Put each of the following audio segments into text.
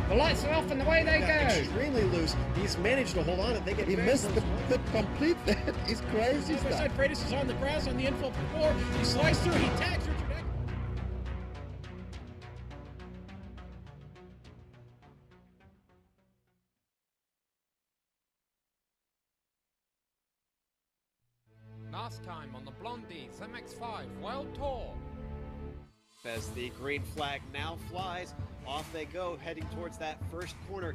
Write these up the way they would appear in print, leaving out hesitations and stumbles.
The lights are off and away they go. Extremely loose. He's managed to hold on and they get. He missed the pit completely. He's crazy stuff. Side Freitas is on the grass on the infield before. He slides through. He tags Richard Eckland. Last time on the Blondies MX5 World Tour. As the green flag now flies, off they go, heading towards that first corner.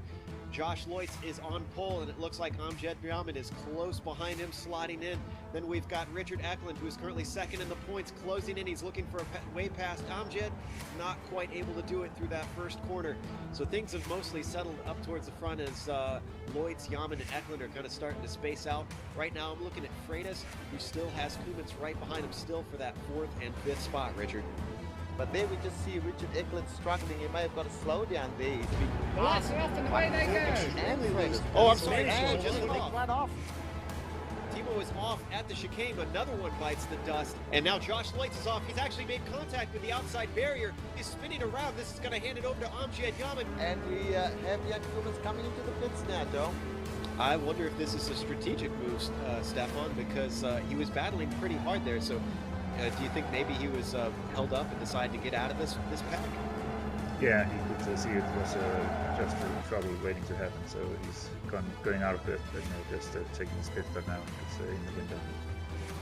Josh Loitz is on pole, and it looks like Amjad Biamin is close behind him, slotting in. Then we've got Richard Eckland, who's currently second in the points, closing in. He's looking for a way past Amjad, not quite able to do it through that first corner. So things have mostly settled up towards the front as Loitz, Yamin, and Eckland are kind of starting to space out. Right now I'm looking at Freitas, who still has Kumans right behind him still for that 4th and 5th spot, Richard. But there we just see Richard Eckland struggling. He may have got a slowdown there. He's The lights are off and away they go. Oh, I'm sorry. And Just right off. Timo is off at the chicane, but another one bites the dust. And now Josh Loitz is off. He's actually made contact with the outside barrier. He's spinning around. This is going to hand it over to Amjad Yamin. And we have Jan Kumans coming into the pits now, Joe. I wonder if this is a strategic move, Stefan, because he was battling pretty hard there. So do you think maybe he was held up and decided to get out of this pack? Yeah, he could see it was just trouble waiting to happen, so he's going out of it and just taking his pit stop now. It's in the window.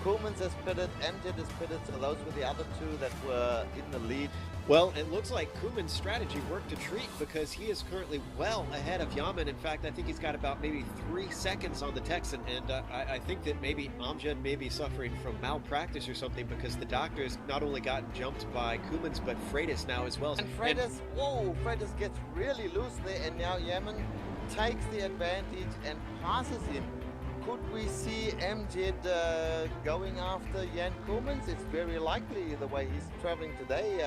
Kumans has pitted, Amjad has pitted, so those were the other two that were in the lead. Well, it looks like Kumans' strategy worked a treat because he is currently well ahead of Yamin. In fact, I think he's got about maybe 3 seconds on the Texan, and I think that maybe Amjad may be suffering from malpractice or something because the doctor's not only gotten jumped by Kumans, but Freitas now as well. And Freitas, whoa, Freitas gets really loose there, and now Yamin takes the advantage and passes him. Could we see Amjad going after Jan Kumans? It's very likely the way he's traveling today,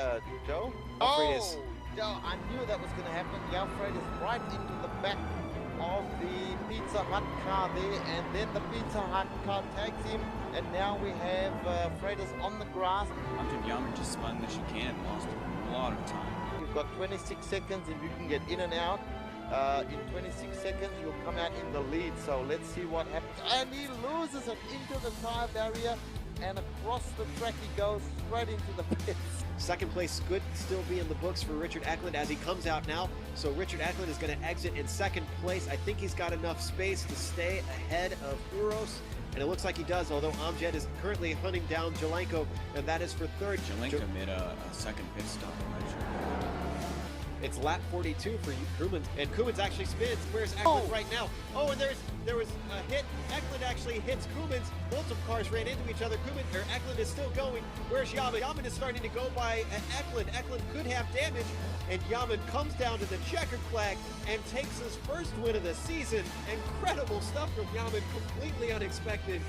Joe. Freitas. Joe, I knew that was going to happen. Yeah, Freitas right into the back of the Pizza Hut car there, and then the Pizza Hut car tags him, and now we have Freitas on the grass. Amjad Yamin just spun the chicane and lost a lot of time. You've got 26 seconds if you can get in and out. In 26 seconds, you'll come out in the lead. So let's see what happens. And he loses it into the tire barrier, and across the track he goes straight into the pits. Second place could still be in the books for Richard Eckland as he comes out now. So Richard Eckland is going to exit in second place. I think he's got enough space to stay ahead of Uros. And it looks like he does, although Amjad is currently hunting down Jelenko, and that is for third. Jelenko made a second pit stop, I'm not sure. It's lap 42 for Kumans, and Kumans actually spins. Where's Eckland right now? Oh, and there was a hit. Eckland actually hits Kumans. Multiple cars ran into each other. Eckland is still going. Where's Yamin? Yamin is starting to go by Eckland. Eckland could have damage, and Yamin comes down to the checkered flag and takes his first win of the season. Incredible stuff from Yamin, completely unexpected.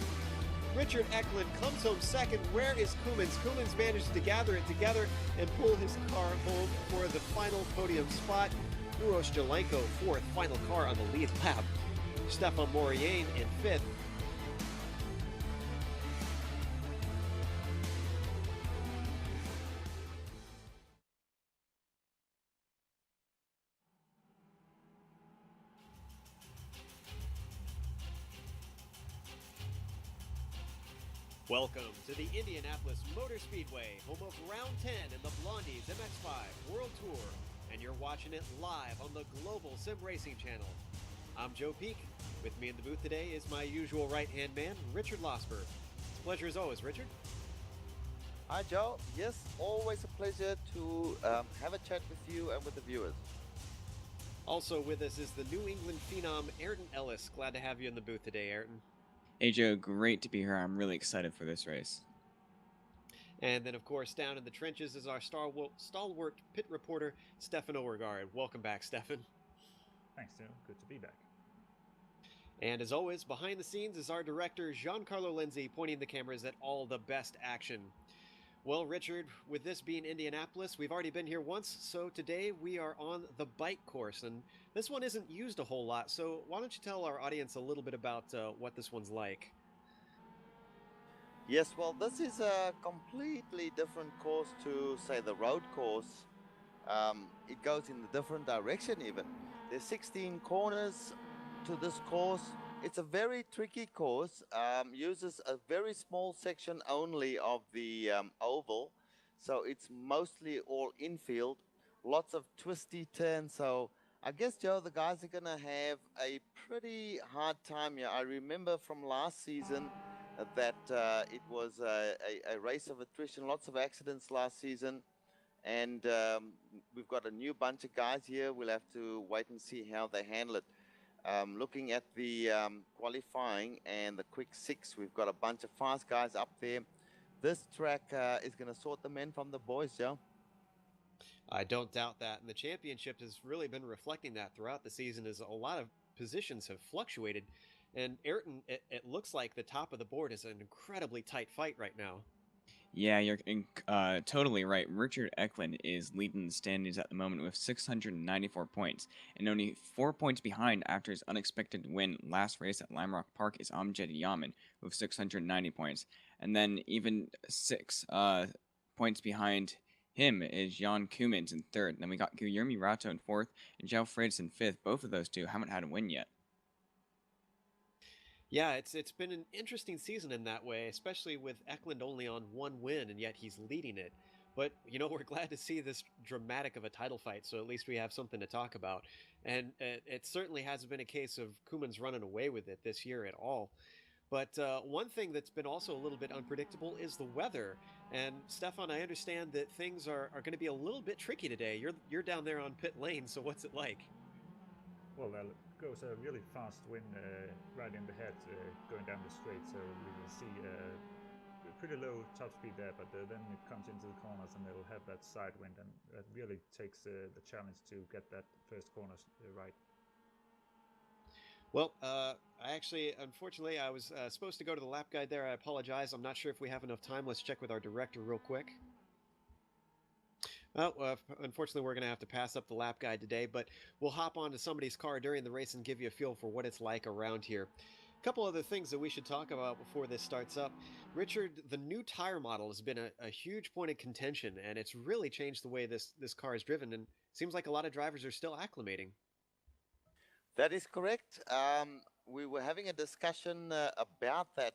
Richard Eckland comes home second. Where is Kumans? Kumans managed to gather it together and pull his car home for the final podium spot. Uros Jelenko, fourth, final car on the lead lap. Stefan Mouriane in fifth. Welcome to the Indianapolis Motor Speedway, home of Round 10 in the Blondies MX5 World Tour, and you're watching it live on the global SimRacing channel. I'm Joe Peak. With me in the booth today is my usual right-hand man, Richard Losper. It's a pleasure as always, Richard. Hi, Joe. Yes, always a pleasure to have a chat with you and with the viewers. Also with us is the New England phenom, Ayrton Ellis. Glad to have you in the booth today, Ayrton. Hey Joe, great to be here. I'm really excited for this race. And then, of course, down in the trenches is our stalwart pit reporter, Stefan Overgaard. Welcome back, Stefan. Thanks, Joe. Good to be back. And as always, behind the scenes is our director, Giancarlo Lenzi, pointing the cameras at all the best action. Well, Richard, with this being Indianapolis, we've already been here once, so today we are on the bike course, and this one isn't used a whole lot, so why don't you tell our audience a little bit about what this one's like? Yes, well, this is a completely different course to, say, the road course. It goes in a different direction even. There's 16 corners to this course. It's a very tricky course, uses a very small section only of the oval. So it's mostly all infield, lots of twisty turns. So I guess, Joe, the guys are going to have a pretty hard time here. I remember from last season that it was a race of attrition, lots of accidents last season. And we've got a new bunch of guys here. We'll have to wait and see how they handle it. Looking at the qualifying and the quick six, we've got a bunch of fast guys up there. This track is going to sort the men from the boys, Joe. I don't doubt that. And the championship has really been reflecting that throughout the season, as a lot of positions have fluctuated. And Ayrton, it looks like the top of the board is an incredibly tight fight right now. Yeah, you're totally right. Richard Eklund is leading the standings at the moment with 694 points, and only 4 points behind after his unexpected win last race at Lime Rock Park is Amjad Yaman with 690 points. And then even 6 points behind him is Jan Koemans in third. And then we got Guillermo Rato in fourth and João Freitas in fifth. Both of those two haven't had a win yet. Yeah, it's been an interesting season in that way, especially with Eklund only on 1 win, and yet he's leading it. But, you know, we're glad to see this dramatic of a title fight, so at least we have something to talk about. And it certainly hasn't been a case of Koemans running away with it this year at all. But one thing that's been also a little bit unpredictable is the weather. And Stefan, I understand that things are going to be a little bit tricky today. You're down there on pit lane, so what's it like? Well, there goes a really fast wind right in the head going down the straight, so we will see a pretty low top speed there, but then it comes into the corners and it'll have that side wind, and that really takes the challenge to get that first corner right. Well, unfortunately, I was supposed to go to the lap guide there. I apologize. I'm not sure if we have enough time. Let's check with our director real quick. Well, unfortunately, we're going to have to pass up the lap guide today, but we'll hop onto somebody's car during the race and give you a feel for what it's like around here. A couple other things that we should talk about before this starts up. Richard, the new tire model has been a huge point of contention, and it's really changed the way this car is driven, and it seems like a lot of drivers are still acclimating. That is correct. We were having a discussion about that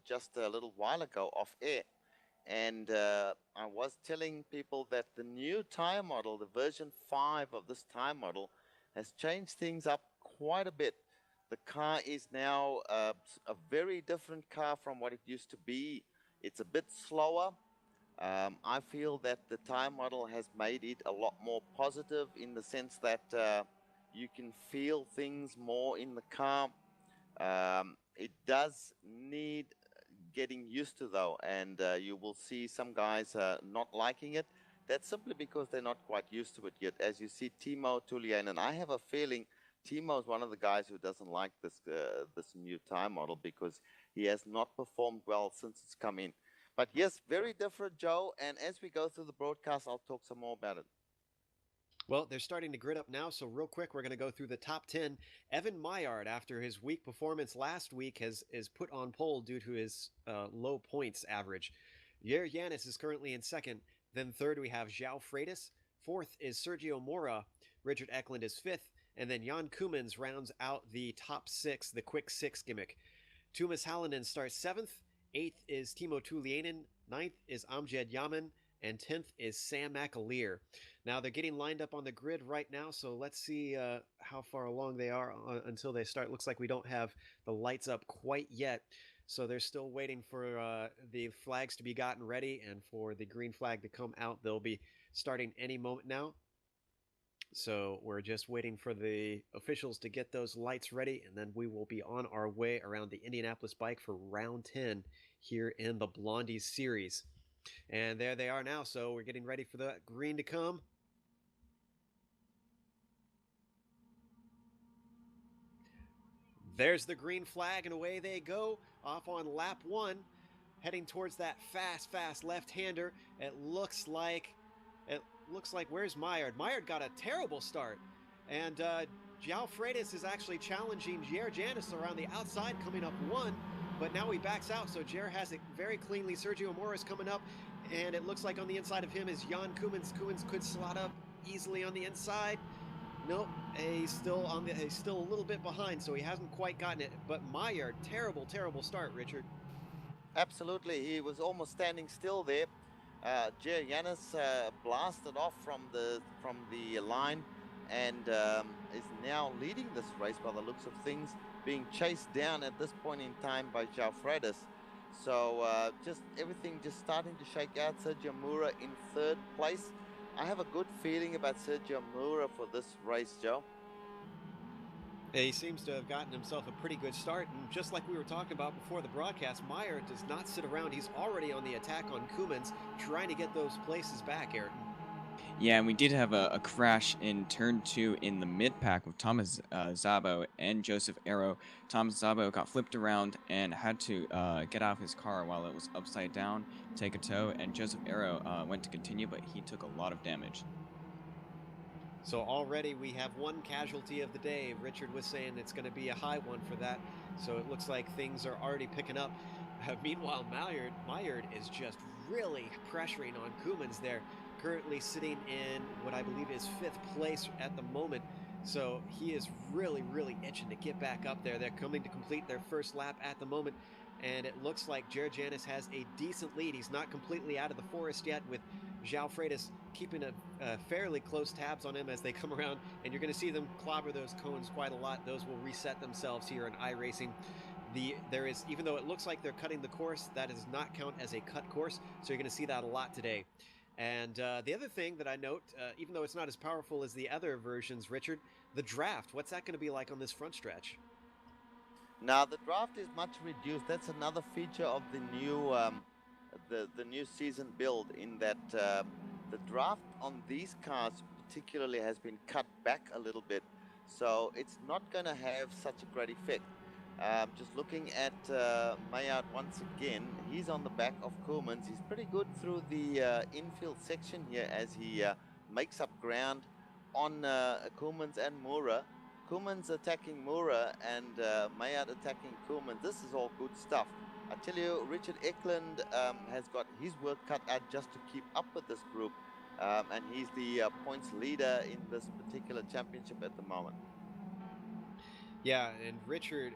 just a little while ago off air. And I was telling people that the new tire model, the version 5 of this tire model, has changed things up quite a bit. The car is now a very different car from what it used to be. It's a bit slower. I feel that the tire model has made it a lot more positive in the sense that you can feel things more in the car. It does need getting used to though, and you will see some guys not liking it. That's simply because they're not quite used to it yet. As you see, Timo Tulian, and I have a feeling Timo is one of the guys who doesn't like this new tire model because he has not performed well since it's come in. But yes, very different, Joe, and as we go through the broadcast, I'll talk some more about it. Well, they're starting to grid up now, so real quick, we're going to go through the top 10. Evan Maillard, after his weak performance last week, is put on pole due to his low points average. Jair Yanis is currently in second. Then third, we have João Freitas. Fourth is Sergio Mora. Richard Eklund is fifth. And then Jan Koemans rounds out the top 6, the quick 6 gimmick. Tuomas Hallinen starts 7th. 8th is Timo Tuliainen. 9th is Amjad Yaman. And 10th is Sam McAleer. Now, they're getting lined up on the grid right now, so let's see how far along they are until they start. Looks like we don't have the lights up quite yet, so they're still waiting for the flags to be gotten ready and for the green flag to come out. They'll be starting any moment now. So we're just waiting for the officials to get those lights ready, and then we will be on our way around the Indianapolis bike for round 10 here in the Blondies series. And there they are now, so we're getting ready for the green to come. There's the green flag, and away they go, off on lap 1, heading towards that fast left-hander. It looks like, where's Maillard? Maillard got a terrible start, and João Freitas is actually challenging Jair Yanis around the outside, coming up 1. But now he backs out, so Jair has it very cleanly. Sergio Mora is coming up, and it looks like on the inside of him is Jan Koemans. Koemans could slot up easily on the inside. Nope, he's still a little bit behind, so he hasn't quite gotten it. But Maillard, terrible start, Richard. Absolutely, he was almost standing still there. Yanis blasted off from the line and is now leading this race by the looks of things, being chased down at this point in time by João Freitas. So just everything just starting to shake out. Sergio Moura in third place. I have a good feeling about Sergio Moura for this race, Joe. He seems to have gotten himself a pretty good start, and just like we were talking about before the broadcast, Maillard does not sit around. He's already on the attack on Koumans, trying to get those places back, Ayrton. Yeah, and we did have a crash in turn 2 in the mid-pack with Thomas Szabo and Joseph Arrow. Thomas Szabo got flipped around and had to get out of his car while it was upside down, take a tow, and Joseph Arrow went to continue, but he took a lot of damage. So already we have one casualty of the day. Richard was saying it's going to be a high one for that. So it looks like things are already picking up. Meanwhile, Maillard is just really pressuring on Koumans there, currently sitting in what I believe is 5th place at the moment. So he is really itching to get back up there. They're coming to complete their first lap at the moment. And it looks like Janis has a decent lead. He's not completely out of the forest yet, with João Freitas keeping a fairly close tabs on him as they come around, and you're going to see them clobber those cones quite a lot. Those will reset themselves here in iRacing. There is, even though it looks like they're cutting the course, that does not count as a cut course, so you're going to see that a lot today. And the other thing that I note, even though it's not as powerful as the other versions, Richard, the draft, what's that going to be like on this front stretch? Now the draft is much reduced. That's another feature of the new season build, in that the draft on these cars particularly has been cut back a little bit, so it's not going to have such a great effect. Just looking at Maillard once again, he's on the back of Koumans. He's pretty good through the infield section here as he makes up ground on Koumans and Moura. Koumans attacking Moura and Maillard attacking Koumans. This is all good stuff. I tell you, Richard Eklund has got his work cut out just to keep up with this group, and he's the points leader in this particular championship at the moment. Yeah, and Richard,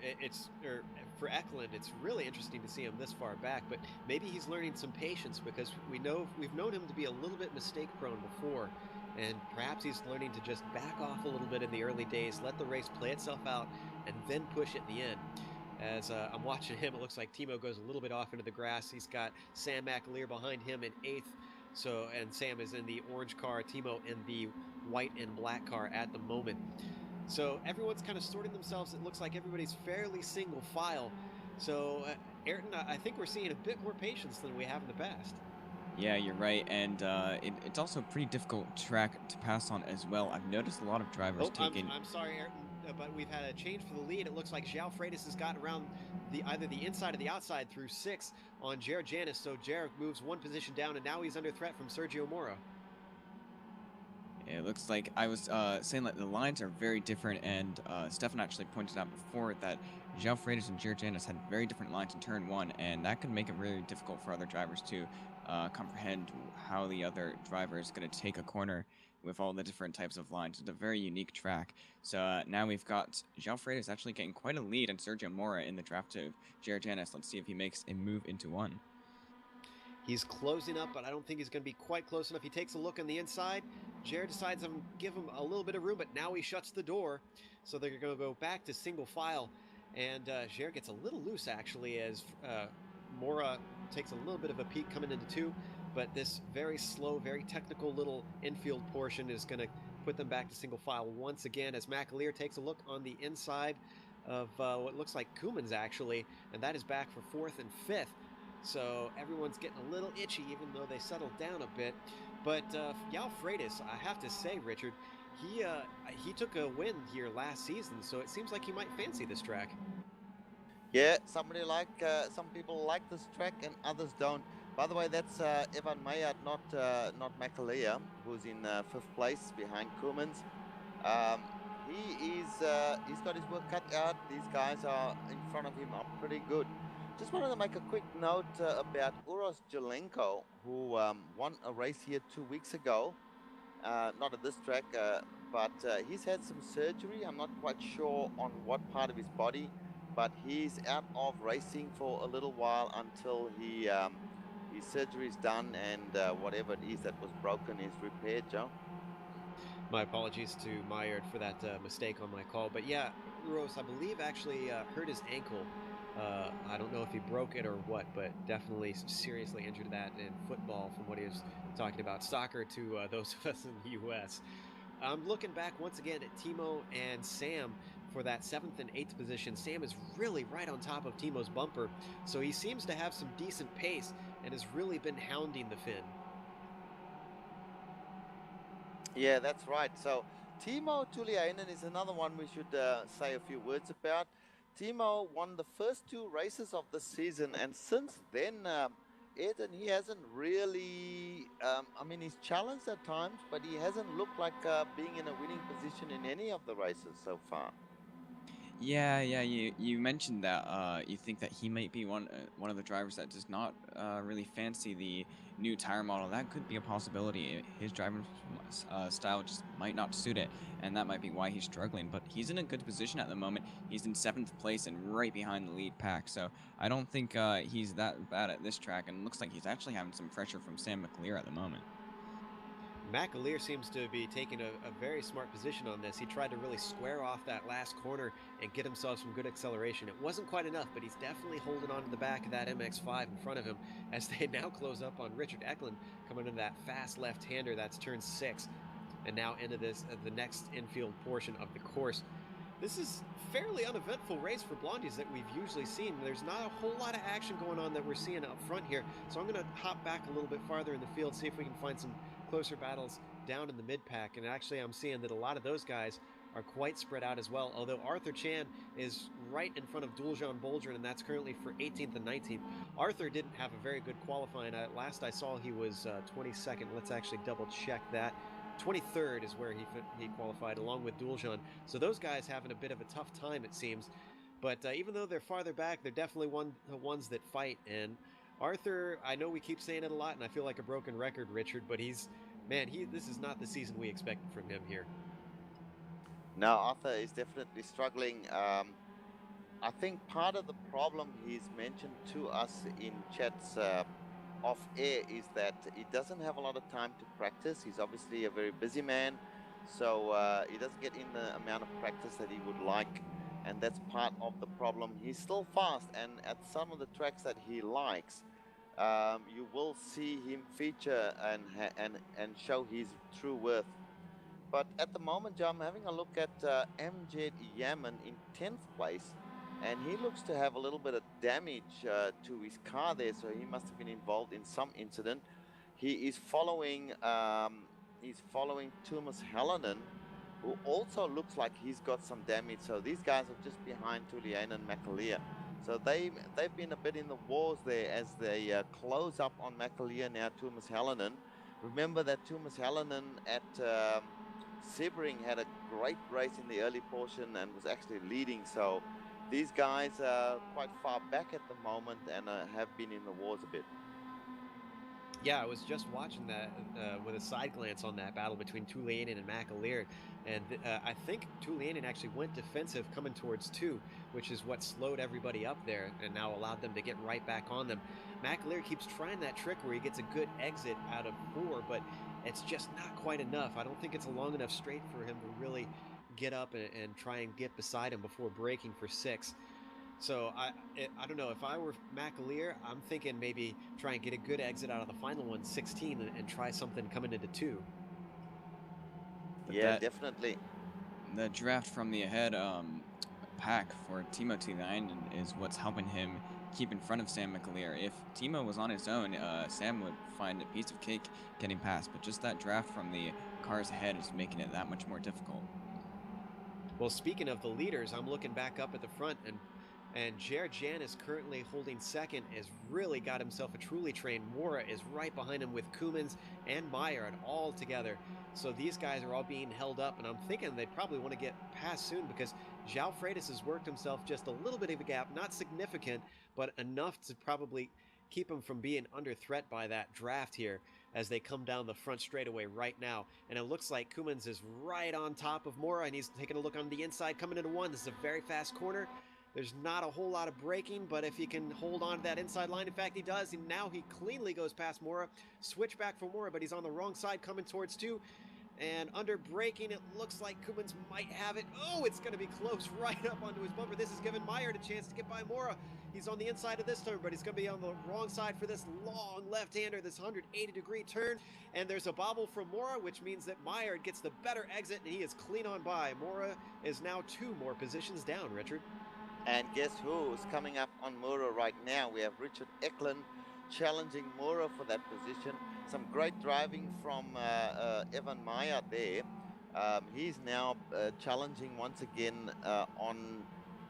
for Eklund, it's really interesting to see him this far back, but maybe he's learning some patience, because we've known him to be a little bit mistake-prone before, and perhaps he's learning to just back off a little bit in the early days, let the race play itself out, and then push at the end. As I'm watching him, it looks like Timo goes a little bit off into the grass. He's got Sam McAleer behind him in 8th, and Sam is in the orange car, Timo in the white and black car at the moment. So everyone's kind of sorting themselves. It looks like everybody's fairly single file. So Ayrton, I think we're seeing a bit more patience than we have in the past. Yeah, you're right, and it's also a pretty difficult track to pass on as well. I've noticed a lot of drivers taking... I'm sorry, Ayrton, but we've had a change for the lead. It looks like João Freitas has gotten around either the inside or the outside through 6 on Janis. So Jared moves one position down, and now he's under threat from Sergio Moura. It looks like I was saying that the lines are very different, and Stefan actually pointed out before that João Freitas and Janis had very different lines in turn 1, and that could make it really difficult for other drivers to comprehend how the other driver is going to take a corner with all the different types of lines. It's a very unique track. So now we've got João Freitas actually getting quite a lead, and Sergio Moura in the draft of Janis. Let's see if he makes a move into 1. He's closing up, but I don't think he's going to be quite close enough. He takes a look on the inside. Jared decides to give him a little bit of room, but now he shuts the door. So they're going to go back to single file. And Jared gets a little loose, actually, as Moura takes a little bit of a peek coming into 2. But this very slow, very technical little infield portion is going to put them back to single file once again, as McAleer takes a look on the inside of what looks like Koumans, actually. And that is back for 4th and 5th. So everyone's getting a little itchy, even though they settled down a bit. But João Freitas, I have to say, Richard, he took a win here last season, so it seems like he might fancy this track. Yeah, some people like this track and others don't. By the way, that's Evan Maillard, not McAleer, who's in 5th place behind Koumans. He's got his work cut out. These guys are in front of him are pretty good. Just wanted to make a quick note about Uros Jelenko, who won a race here 2 weeks ago. not at this track, but he's had some surgery. I'm not quite sure on what part of his body, but he's out of racing for a little while until his surgery is done and whatever it is that was broken is repaired, Joe. My apologies to Myard for that mistake on my call. But yeah, Rose, I believe actually hurt his ankle. I don't know if he broke it or what, but definitely seriously injured that in football from what he was talking about. Soccer to those of us in the U.S. I'm looking back once again at Timo and Sam for that 7th and 8th position. Sam is really right on top of Timo's bumper, so he seems to have some decent pace and has really been hounding the Finn. Yeah, that's right. So Timo Tuliainen is another one we should say a few words about. Timo won the first 2 races of the season, and since then, Eden, he hasn't really, I mean, he's challenged at times, but he hasn't looked like being in a winning position in any of the races so far. Yeah, you mentioned that you think that he might be one of the drivers that does not really fancy the new tire model. That could be a possibility. His driving style just might not suit it, and that might be why he's struggling. But he's in a good position at the moment. He's in 7th place and right behind the lead pack. So I don't think he's that bad at this track, and it looks like he's actually having some pressure from Sam McAleer at the moment. McAleer seems to be taking a very smart position on this. He tried to really square off that last corner and get himself some good acceleration. It wasn't quite enough, but he's definitely holding on to the back of that MX-5 in front of him as they now close up on Richard Eklund coming into that fast left-hander. That's turn 6 and now into the next infield portion of the course. This is fairly uneventful race for Blondies that we've usually seen. There's not a whole lot of action going on that we're seeing up front here. So I'm going to hop back a little bit farther in the field, see if we can find some closer battles down in the mid-pack. And actually, I'm seeing that a lot of those guys are quite spread out as well. Although Arthur Chan is right in front of Duljan Boldrin, and that's currently for 18th and 19th. Arthur didn't have a very good qualifying. Last I saw, he was 22nd. Let's actually double check that. 23rd is where he qualified along with Duljan. So those guys having a bit of a tough time, it seems. But even though they're farther back, they're definitely the ones that fight. And Arthur, I know we keep saying it a lot, and I feel like a broken record, Richard, but this is not the season we expected from him here. No, Arthur is definitely struggling. I think part of the problem he's mentioned to us in chats off air is that he doesn't have a lot of time to practice. He's obviously a very busy man, so he doesn't get in the amount of practice that he would like, and that's part of the problem. He's still fast, and at some of the tracks that he likes, you will see him feature and show his true worth. But at the moment, Joe, I'm having a look at MJ Yaman in 10th place, and he looks to have a little bit of damage to his car there, so he must have been involved in some incident. He is following Tuomas Hallinen, who also looks like he's got some damage. So these guys are just behind Tuliainen and McAleer. So they've been a bit in the wars there as they close up on McAleer now, Tuomas Hallinen. Remember that Tuomas Hallinen at Sebring had a great race in the early portion and was actually leading. So these guys are quite far back at the moment and have been in the wars a bit. Yeah, I was just watching that with a side glance on that battle between Tuliainen and McAleer, and I think Tuliainen actually went defensive coming towards 2, which is what slowed everybody up there and now allowed them to get right back on them. McAleer keeps trying that trick where he gets a good exit out of 4, but it's just not quite enough. I don't think it's a long enough straight for him to really get up and try and get beside him before braking for 6. So I don't know, if I were McAleer, I'm thinking maybe try and get a good exit out of the final one, 16, and try something coming into 2. But yeah, definitely. The draft from the ahead pack for Timo Tuliainen is what's helping him keep in front of Sam McAleer. If Timo was on his own, Sam would find a piece of cake getting past, but just that draft from the cars ahead is making it that much more difficult. Well, speaking of the leaders, I'm looking back up at the front, and Jared Jan is currently holding 2nd, has really got himself a truly trained. Mora is right behind him with Koumans and Maillard all together. So these guys are all being held up, and I'm thinking they probably want to get past soon because João Freitas has worked himself just a little bit of a gap, not significant, but enough to probably keep him from being under threat by that draft here. as they come down the front straightaway right now. And it looks like Koumans is right on top of Mora, and he's taking a look on the inside, coming into one. This is a very fast corner. There's not a whole lot of braking, but if he can hold on to that inside line, in fact, he does. And now he cleanly goes past Mora. Switch back for Mora, but he's on the wrong side coming towards 2. And under braking, it looks like Koumans might have it. Oh, it's going to be close right up onto his bumper. This has given Meyer a chance to get by Mora. He's on the inside of this turn, but he's going to be on the wrong side for this long left-hander, this 180-degree turn. And there's a bobble from Mora, which means that Meyer gets the better exit, and he is clean on by. Mora is now 2 more positions down, Richard. And guess who is coming up on Mora right now? We have Richard Eklund challenging Mora for that position. Some great driving from Evan Meyer there. He's now challenging once again on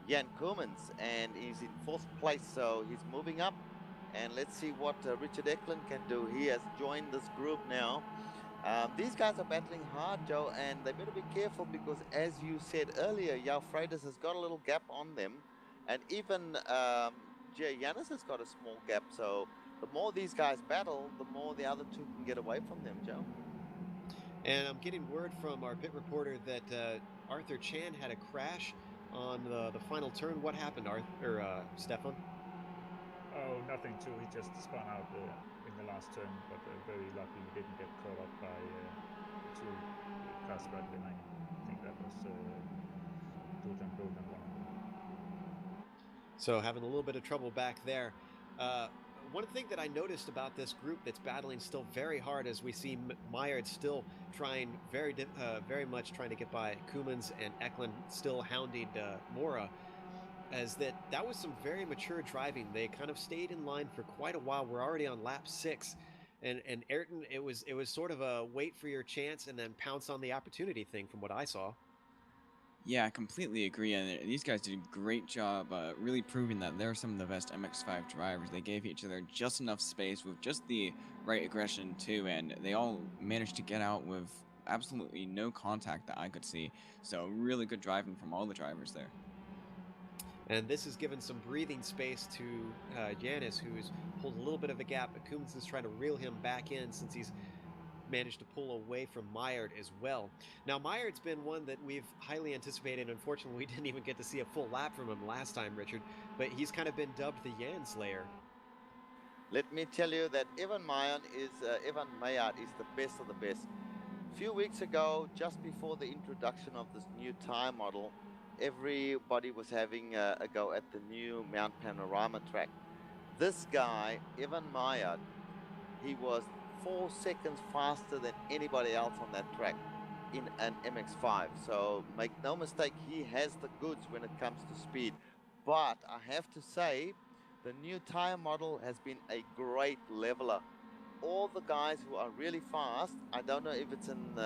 Jan Koumans, and he's in 4th place, so he's moving up. And let's see what Richard Eklund can do. He has joined this group now. These guys are battling hard, Joe, and they better be careful because, as you said earlier, Jao Freitas has got a little gap on them, and even Jay Yanis has got a small gap. So the more these guys battle, the more the other 2 can get away from them, Joe. And I'm getting word from our pit reporter that Arthur Chan had a crash on the final turn. What happened, Stefan? Oh, nothing too. He just spun out in the last turn, but very lucky he didn't get caught up by 2 cars right behind him. I think that was Dutan one of them. So having a little bit of trouble back there. One thing that I noticed about this group that's battling still very hard, as we see Meyer still trying very much trying to get by Koumans, and Eklund still hounding Mora, is that was some very mature driving. They kind of stayed in line for quite a while. We're already on lap 6, and Ayrton, it was sort of a wait for your chance and then pounce on the opportunity thing from what I saw. Yeah, I completely agree. And these guys did a great job really proving that they're some of the best MX-5 drivers. They gave each other just enough space with just the right aggression too, and they all managed to get out with absolutely no contact that I could see. So really good driving from all the drivers there. And this has given some breathing space to Yanis, who's pulled a little bit of a gap, but Koumans is trying to reel him back in since he's managed to pull away from Meyer as well. Now, Meyer's been one that we've highly anticipated. Unfortunately, we didn't even get to see a full lap from him last time, Richard, but he's kind of been dubbed the Jan Slayer. Let me tell you that Evan Meyer is the best of the best. A few weeks ago, just before the introduction of this new tire model, everybody was having a go at the new Mount Panorama track. This guy, Evan Meyer, he was 4 seconds faster than anybody else on that track in an MX-5. So make no mistake, he has the goods when it comes to speed. But I have to say, the new tire model has been a great leveler. All the guys who are really fast, I don't know if it's an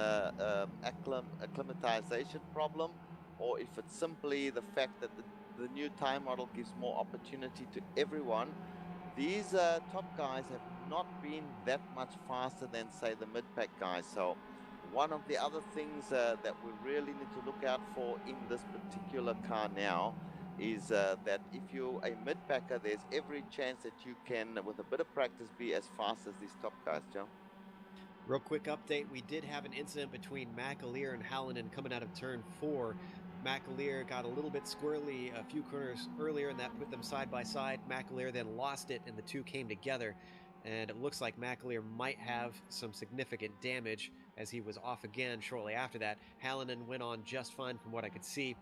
acclimatization problem or if it's simply the fact that the new tire model gives more opportunity to everyone. These top guys have not been that much faster than, say, the mid-pack guys. So one of the other things that we really need to look out for in this particular car now is that if you're a mid-packer, there's every chance that you can, with a bit of practice, be as fast as these top guys, Joe. Real quick update, we did have an incident between McAleer and Hallinan coming out of turn 4. McAleer got a little bit squirrely a few corners earlier, and that put them side by side. McAleer then lost it, and the two came together. And it looks like McAleer might have some significant damage as he was off again shortly after that. Hallinan went on just fine from what I could see.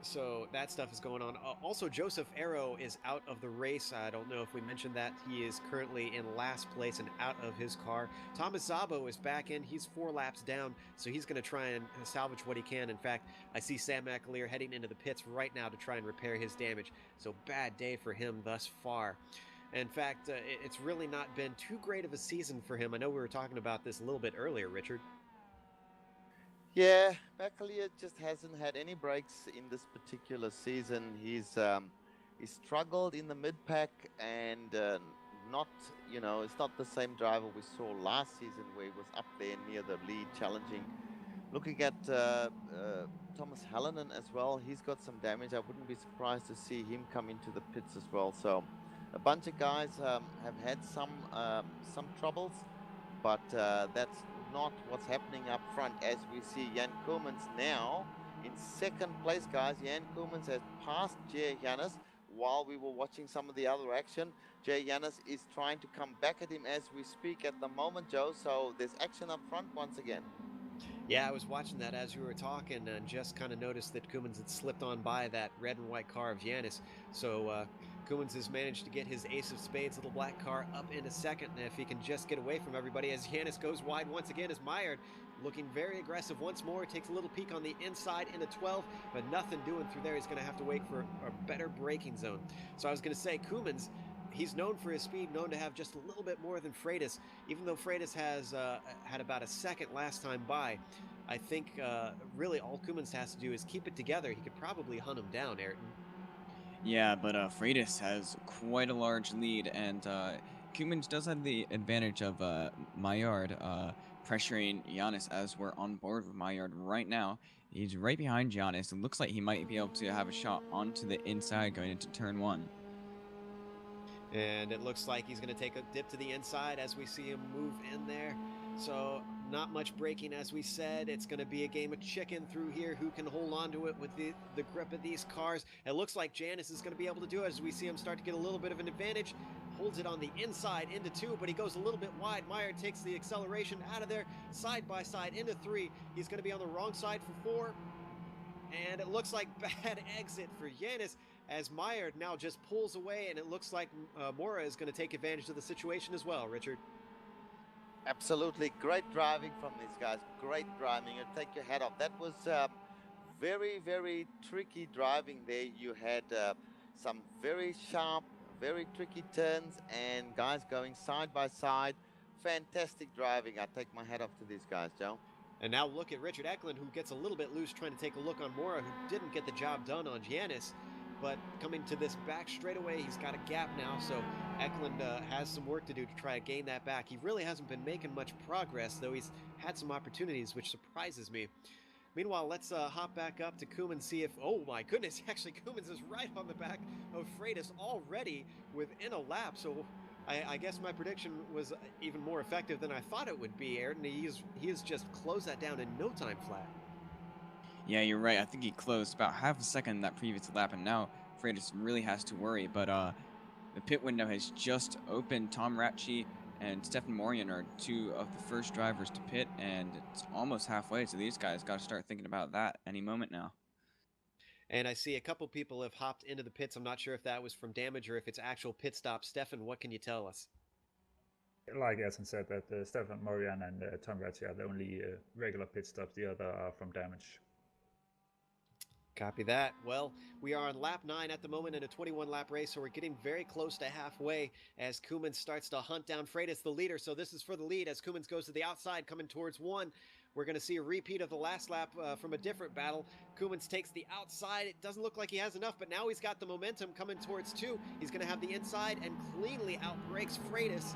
So that stuff is going on. Also, Joseph Arrow is out of the race. I don't know if we mentioned that. He is currently in last place and out of his car. Thomas Szabo is back in. He's 4 laps down, so he's going to try and salvage what he can. In fact, I see Sam McAleer heading into the pits right now to try and repair his damage. So bad day for him thus far. In fact, it's really not been too great of a season for him. I know we were talking about this a little bit earlier, Richard. Yeah, McAleer just hasn't had any breaks in this particular season. He struggled in the mid-pack and not, it's not the same driver we saw last season where he was up there near the lead challenging. Looking at Thomas Hallinan as well, he's got some damage. I wouldn't be surprised to see him come into the pits as well. So A bunch of guys have had some troubles, but that's not what's happening up front. As we see Jan Koemans now in second place, guys. Jan Koemans has passed Jay Janus while we were watching some of the other action. Jay Janus is trying to come back at him as we speak at the moment, Joe. So there's action up front once again. Yeah, I was watching that as you were talking and just kind of noticed that Koemans had slipped on by that red and white car of Janus. So Koemans has managed to get his ace of spades, little black car, up into second. And if he can just get away from everybody as Janus goes wide once again, as Meyer looking very aggressive once more, takes a little peek on the inside into 12, but nothing doing through there. He's going to have to wait for a better braking zone. So I was going to say, Koemans, he's known for his speed, known to have just a little bit more than Freitas. Even though Freitas has had about a second last time by, I think really all Koemans has to do is keep it together. He could probably hunt him down, Ayrton. Yeah, but Freitas has quite a large lead, and Koemans does have the advantage of Maillard pressuring Giannis, as we're on board with Maillard right now. He's right behind Giannis. It looks like he might be able to have a shot onto the inside going into turn 1. And it looks like he's going to take a dip to the inside as we see him move in there. So not much braking, as we said. It's going to be a game of chicken through here. Who can hold on to it with the grip of these cars? It looks like Janus is going to be able to do it as we see him start to get a little bit of an advantage. Holds it on the inside into 2, but he goes a little bit wide. Meyer takes the acceleration out of there, side by side into 3. He's going to be on the wrong side for 4. And it looks like bad exit for Janus as Meyer now just pulls away, and it looks like Mora is going to take advantage of the situation as well, Richard. Absolutely. Great driving from these guys. Great driving. You take your hat off. That was very, very tricky driving there. You had some very sharp, very tricky turns and guys going side by side. Fantastic driving. I take my hat off to these guys, Joe. And now look at Richard Eklund, who gets a little bit loose trying to take a look on Mora, who didn't get the job done on Janus. But coming to this back straightaway, he's got a gap now, so Eklund has some work to do to try to gain that back. He really hasn't been making much progress, though he's had some opportunities, which surprises me. Meanwhile, let's hop back up to Koemans, see if... Oh my goodness, actually Koemans is right on the back of Freitas already within a lap, so I guess my prediction was even more effective than I thought it would be, Ayrton. He has just closed that down in no time flat. Yeah, you're right. I think he closed about half a second that previous lap, and now Freitas really has to worry. But the pit window has just opened. Tom Ratchey and Stefan Morian are 2 of the first drivers to pit, and it's almost halfway, so these guys got to start thinking about that any moment now. And I see a couple people have hopped into the pits. I'm not sure if that was from damage or if it's actual pit stop. Stefan, what can you tell us? Like Essen said, that Stefan Morian and Tom Ratchey are the only regular pit stops. The other are from damage. Copy that. Well, we are on lap 9 at the moment in a 21-lap race, so we're getting very close to halfway as Koemans starts to hunt down Freitas, the leader. So this is for the lead as Koemans goes to the outside, coming towards 1. We're going to see a repeat of the last lap from a different battle. Koemans takes the outside. It doesn't look like he has enough, but now he's got the momentum coming towards 2. He's going to have the inside and cleanly outbrakes Freitas.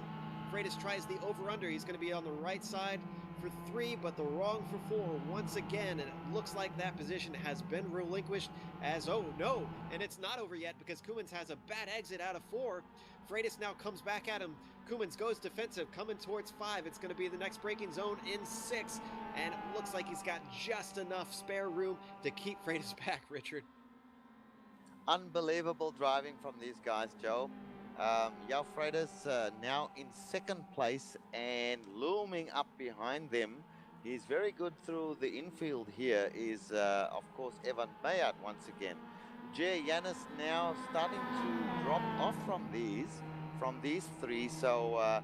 Freitas tries the over-under. He's going to be on the right side for 3, but the wrong for 4 once again, and it looks like that position has been relinquished as, oh no, and it's not over yet because Koemans has a bad exit out of 4. Freitas now comes back at him. Koemans goes defensive, coming towards 5. It's going to be the next braking zone in 6, and it looks like he's got just enough spare room to keep Freitas back, Richard. Unbelievable driving from these guys, Joe. João Freitas now in second place and looming up behind them. He's very good through the infield here is, of course, Evan Bayard once again. Jay Janus now starting to drop off from these 3. So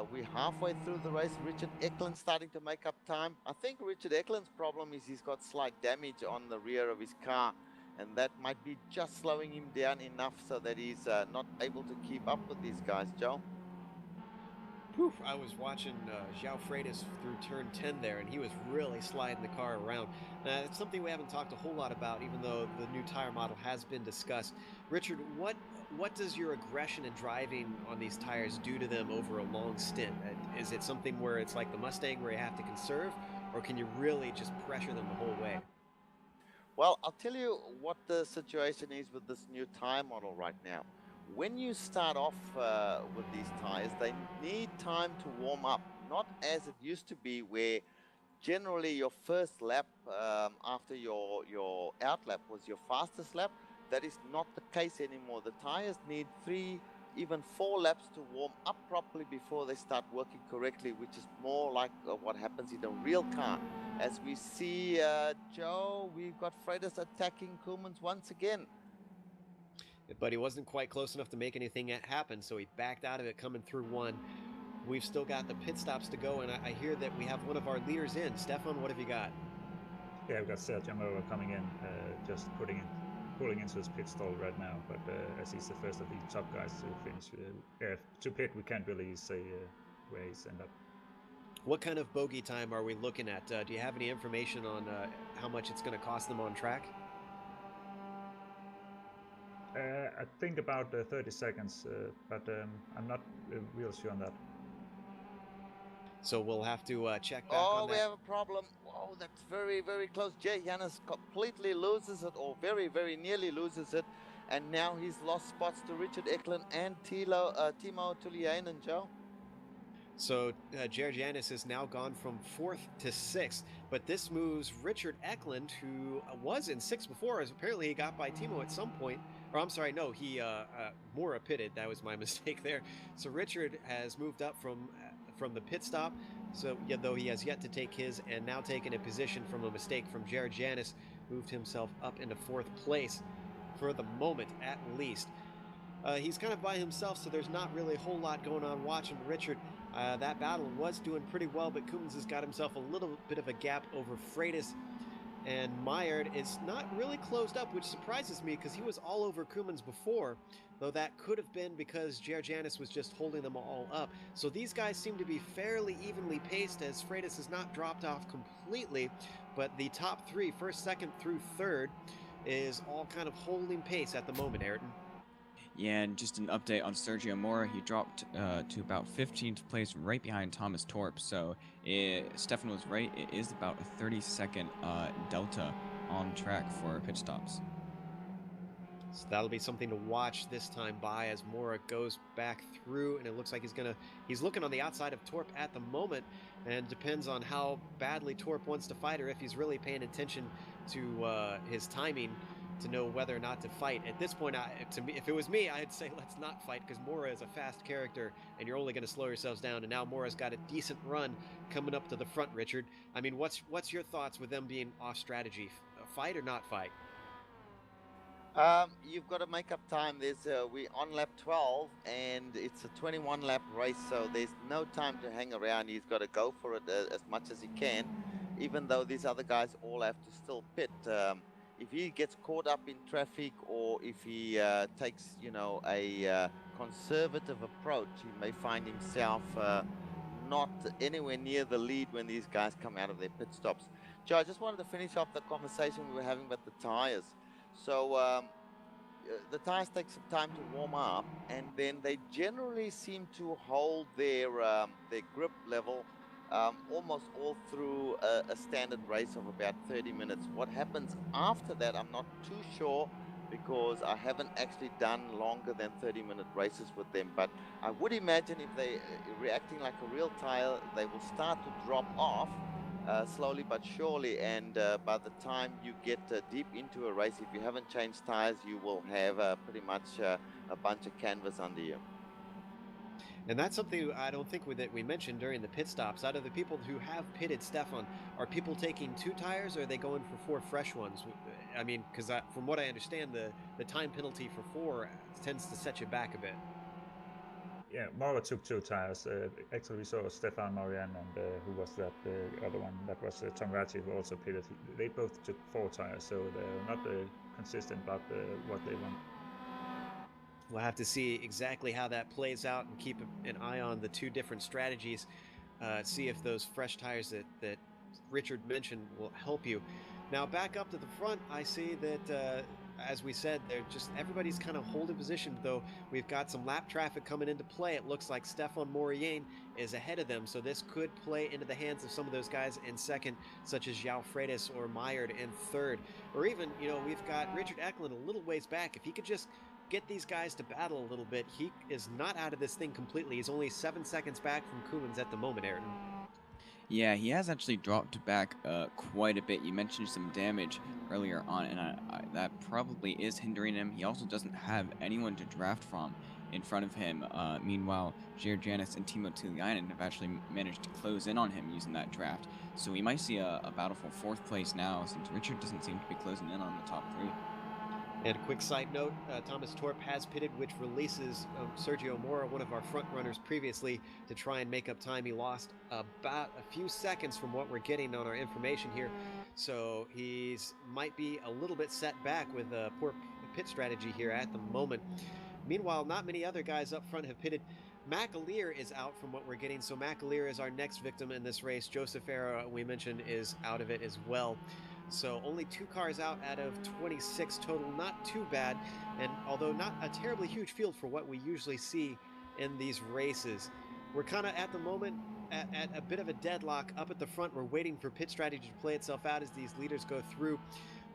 we're halfway through the race. Richard Eklund starting to make up time. I think Richard Eklund's problem is he's got slight damage on the rear of his car, and that might be just slowing him down enough so that he's not able to keep up with these guys, Joe. Whew, I was watching João Freitas through turn 10 there, and he was really sliding the car around. It's something we haven't talked a whole lot about, even though the new tire model has been discussed. Richard, what does your aggression in driving on these tires do to them over a long stint? Is it something where it's like the Mustang where you have to conserve, or can you really just pressure them the whole way? Well, I'll tell you what the situation is with this new tire model right now. when you start off with these tires, they need time to warm up, not as it used to be where generally your first lap after your out lap was your fastest lap. That is not the case anymore. The tires need 3, even 4 laps to warm up properly before they start working correctly, which is more like what happens in a real car. As we see, Joe, we've got Freitas attacking Koolmans once again. But he wasn't quite close enough to make anything happen, so he backed out of it coming through one. We've still got the pit stops to go, and I hear that we have one of our leaders in. Stefan, what have you got? Yeah, we've got Sergio Mora coming in, just pulling into his pit stall right now. But as he's the first of the top guys to finish to pit, we can't really say where he's ended up. What kind of bogey time are we looking at? Do you have any information on how much it's going to cost them on track? I think about 30 seconds, but I'm not real sure on that. So we'll have to check back on that. Oh, we have a problem. Oh, that's very, very close. Jay Janus completely loses it, or very, very nearly loses it. And now he's lost spots to Richard Eklund and Timo Tuliainen, Joe. So Georgianis has now gone from 4th to 6th, but this moves Richard Eklund, who was in 6th before, as apparently he got by Timo at some point. Or I'm sorry, no, he Mora pitted. That was my mistake there. So Richard has moved up from the pit stop. So yeah, though he has yet to take his, and now taken a position from a mistake from Georgianis, moved himself up into 4th place for the moment, at least. He's kind of by himself, so there's not really a whole lot going on watching Richard. That battle was doing pretty well, but Koolmans has got himself a little bit of a gap over Freitas. And Meyerd is not really closed up, which surprises me because he was all over Koolmans before, though that could have been because Georgianis was just holding them all up. So these guys seem to be fairly evenly paced, as Freitas has not dropped off completely, but the top 3, 1st, 2nd through 3rd, is all kind of holding pace at the moment, Ayrton. Yeah, and just an update on Sergio Mora. He dropped to about 15th place, right behind Thomas Torp. So Stefan was right. It is about a 30-second delta on track for pit stops. So that'll be something to watch this time by as Mora goes back through, and it looks like he's looking on the outside of Torp at the moment, and depends on how badly Torp wants to fight, or if he's really paying attention to his timing to know whether or not to fight. At this point, if it was me, I'd say let's not fight, because Mora is a fast character and you're only going to slow yourselves down. And now Mora's got a decent run coming up to the front, Richard. I mean, what's your thoughts with them being off strategy? Fight or not fight? You've got to make up time. We're on lap 12 and it's a 21 lap race, so there's no time to hang around. He's got to go for it as much as he can, even though these other guys all have to still pit. If he gets caught up in traffic, or if he takes, a conservative approach, he may find himself not anywhere near the lead when these guys come out of their pit stops. Joe, I just wanted to finish off the conversation we were having about the tires. So the tires take some time to warm up, and then they generally seem to hold their grip level almost all through a standard race of about 30 minutes. What happens after that, I'm not too sure, because I haven't actually done longer than 30-minute races with them. But I would imagine if they're reacting like a real tire, they will start to drop off slowly but surely. And by the time you get deep into a race, if you haven't changed tires, you will have pretty much a bunch of canvas under you. And that's something I don't think that we mentioned during the pit stops. Out of the people who have pitted, Stefan, are people taking 2 tires, or are they going for 4 fresh ones? I mean, because from what I understand, the time penalty for 4 tends to set you back a bit. Yeah, Mora took 2 tires. Actually, we saw Stefan Marianne and who was that? The other one, that was Tom Ratti, who also pitted. They both took 4 tires, so they're not consistent about what they want. We'll have to see exactly how that plays out and keep an eye on the 2 different strategies. See if those fresh tires that Richard mentioned will help you. Now back up to the front, I see that as we said, everybody's kind of holding position, though we've got some lap traffic coming into play. It looks like Stefan Moriane is ahead of them, so this could play into the hands of some of those guys in 2nd, such as João Freitas or Meyerd in 3rd. Or even, we've got Richard Eklund a little ways back. If he could just get these guys to battle a little bit. He is not out of this thing completely. He's only 7 seconds back from Koumans at the moment, Ayrton. Yeah, he has actually dropped back quite a bit. You mentioned some damage earlier on, and that probably is hindering him. He also doesn't have anyone to draft from in front of him. Meanwhile, Jair Janis and Timo Tiliainen have actually managed to close in on him using that draft. So we might see a battle for 4th place now, since Richard doesn't seem to be closing in on the top 3. And a quick side note, Thomas Torp has pitted, which releases Sergio Mora, one of our front runners previously, to try and make up time. He lost about a few seconds from what we're getting on our information here. So he's might be a little bit set back with a poor pit strategy here at the moment. Meanwhile, not many other guys up front have pitted. McAleer is out from what we're getting, so McAleer is our next victim in this race. Joseph Era, we mentioned, is out of it as well. So only 2 cars out of 26 total, not too bad, and although not a terribly huge field for what we usually see in these races. We're kind of at the moment at a bit of a deadlock up at the front. We're waiting for pit strategy to play itself out as these leaders go through.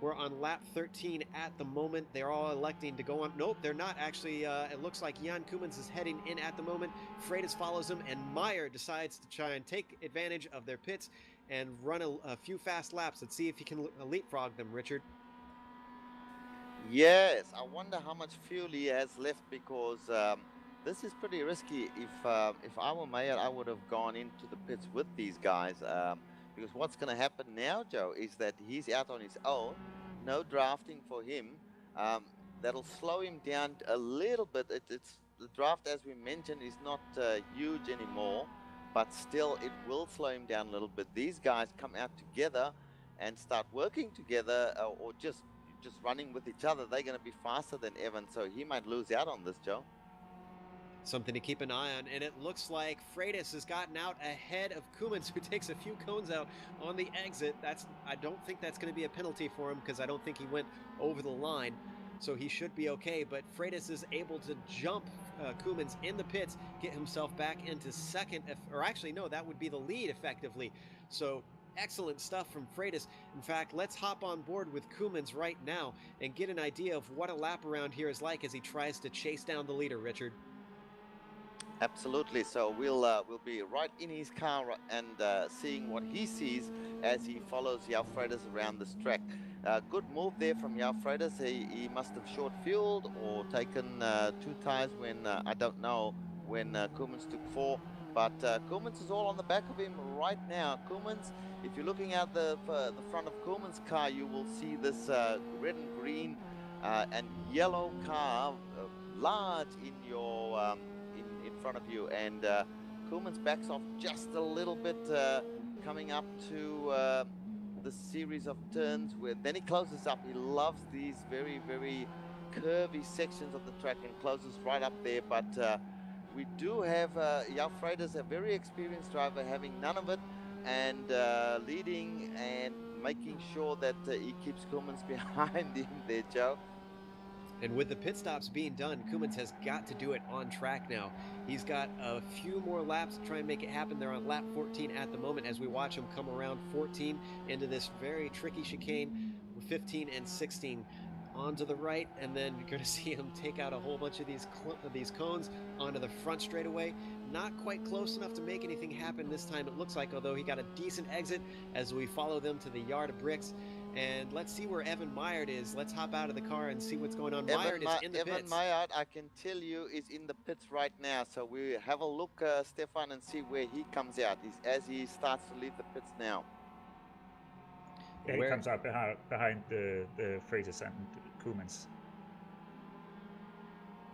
We're on lap 13 at the moment. They're all electing to go on. Nope, they're not actually. It looks like Jan Koumans is heading in at the moment. Freitas follows him, and Meyer decides to try and take advantage of their pits and run a few fast laps. Let's see if he can leapfrog them, Richard. Yes, I wonder how much fuel he has left, because this is pretty risky. If I were Meyer, I would have gone into the pits with these guys, because what's going to happen now, Joe, is that he's out on his own, no drafting for him. That'll slow him down a little bit. It's the draft, as we mentioned, is not huge anymore, but still it will slow him down a little bit. These guys come out together and start working together, or just running with each other. They're going to be faster than Evan, so he might lose out on this, Joe. Something to keep an eye on, and it looks like Freitas has gotten out ahead of Koumans, who takes a few cones out on the exit. I don't think that's going to be a penalty for him, because I don't think he went over the line, so he should be okay. But Freitas is able to jump Koumans in the pits, get himself back into second, or actually no, that would be the lead effectively. So excellent stuff from Freitas. In fact, let's hop on board with Koumans right now and get an idea of what a lap around here is like as he tries to chase down the leader, Richard. Absolutely. So we'll be right in his car and seeing what he sees as he follows João Freitas around this track. Good move there from João Freitas. He must have short fueled or taken 2 tires when I don't know when Koumans took 4. But Koumans is all on the back of him right now. Koumans, if you're looking at the front of Koumans' car, you will see this red and green and yellow car large in your in front of you, and Koumans backs off just a little bit, coming up to the series of turns where then he closes up. He loves these very, very curvy sections of the track and closes right up there. But we do have João Freitas, a very experienced driver, having none of it and leading and making sure that he keeps Koumans behind him there, Joe. And with the pit stops being done, Koumans has got to do it on track now. He's got a few more laps to try and make it happen. They're on lap 14 at the moment as we watch him come around 14 into this very tricky chicane, 15 and 16 onto the right, and then you're going to see him take out a whole bunch of these cones onto the front straightaway. Not quite close enough to make anything happen this time, it looks like, although he got a decent exit as we follow them to the yard of bricks. And let's see where Evan Meyer is. Let's hop out of the car and see what's going on. Meyer is in the pits. Evan Meyer, I can tell you, is in the pits right now. So we have a look, Stefan, and see where he comes out as he starts to leave the pits now. Yeah, he comes out behind the Freitas and Koumans.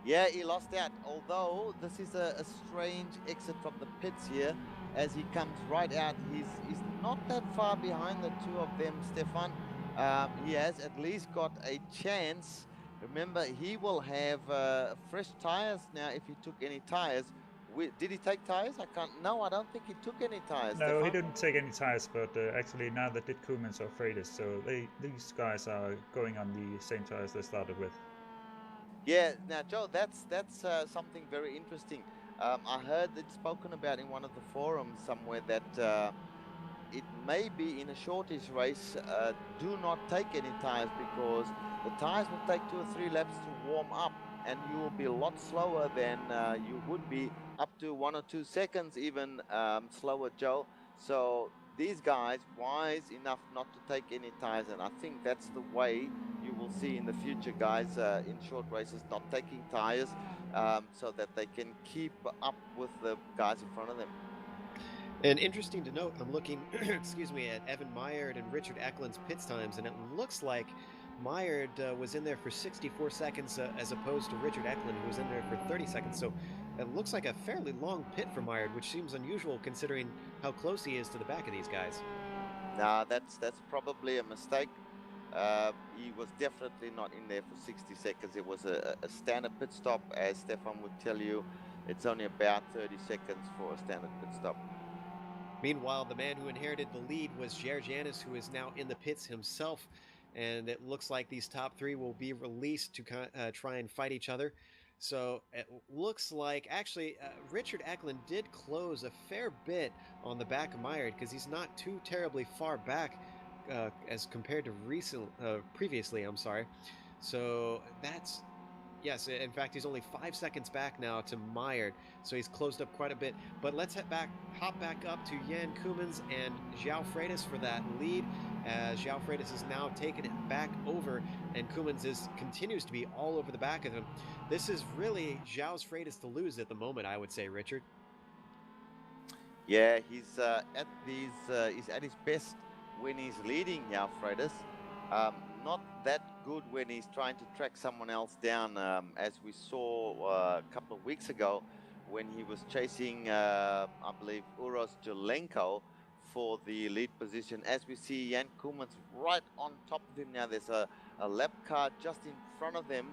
Yeah, he lost out. Although this is a strange exit from the pits here. As he comes right out, he's not that far behind the two of them, Stefan. He has at least got a chance. Remember, he will have fresh tires now if he took any tires. Did he take tires? No, I don't think he took any tires. No, Stefan. he didn't take any tires, but actually neither did Koumans or Freitas. So these guys are going on the same tires they started with. Yeah, now Joe, that's something very interesting. I heard it spoken about in one of the forums somewhere that it may be in a shortish race, do not take any tires, because the tires will take 2 or 3 laps to warm up, and you will be a lot slower than you would be, up to 1 or 2 seconds even slower, Joe. So these guys wise enough not to take any tires, and I think that's the way you will see in the future, guys, in short races, not taking tires, so that they can keep up with the guys in front of them. And interesting to note, I'm looking, excuse me, at Evan Meyerd and Richard Eklund's pits times, and it looks like Meyerd was in there for 64 seconds as opposed to Richard Eklund, who was in there for 30 seconds. So it looks like a fairly long pit for Meyerd, which seems unusual considering how close he is to the back of these guys. Nah, that's probably a mistake. He was definitely not in there for 60 seconds. It was a standard pit stop, as Stefan would tell you. It's only about 30 seconds for a standard pit stop. Meanwhile, the man who inherited the lead was Janis, who is now in the pits himself. And it looks like these top three will be released to try and fight each other. So it looks like, actually, Richard Eklund did close a fair bit on the back of Meyerd, because he's not too terribly far back as compared to previously, I'm sorry. So that's, yes, in fact, he's only 5 seconds back now to Meyerd, so he's closed up quite a bit. But let's hop back up to Jan Koemans and João Freitas for that lead, as João Freitas is now taking it back over, and Koemans continues to be all over the back of him. This is really João Freitas to lose at the moment, I would say, Richard. Yeah, he's at his best when he's leading, João Freitas. Not that good when he's trying to track someone else down, as we saw a couple of weeks ago when he was chasing, I believe, Uros Jolenko for the lead position. As we see Jan Koemans right on top of him now, there's a lap car just in front of them,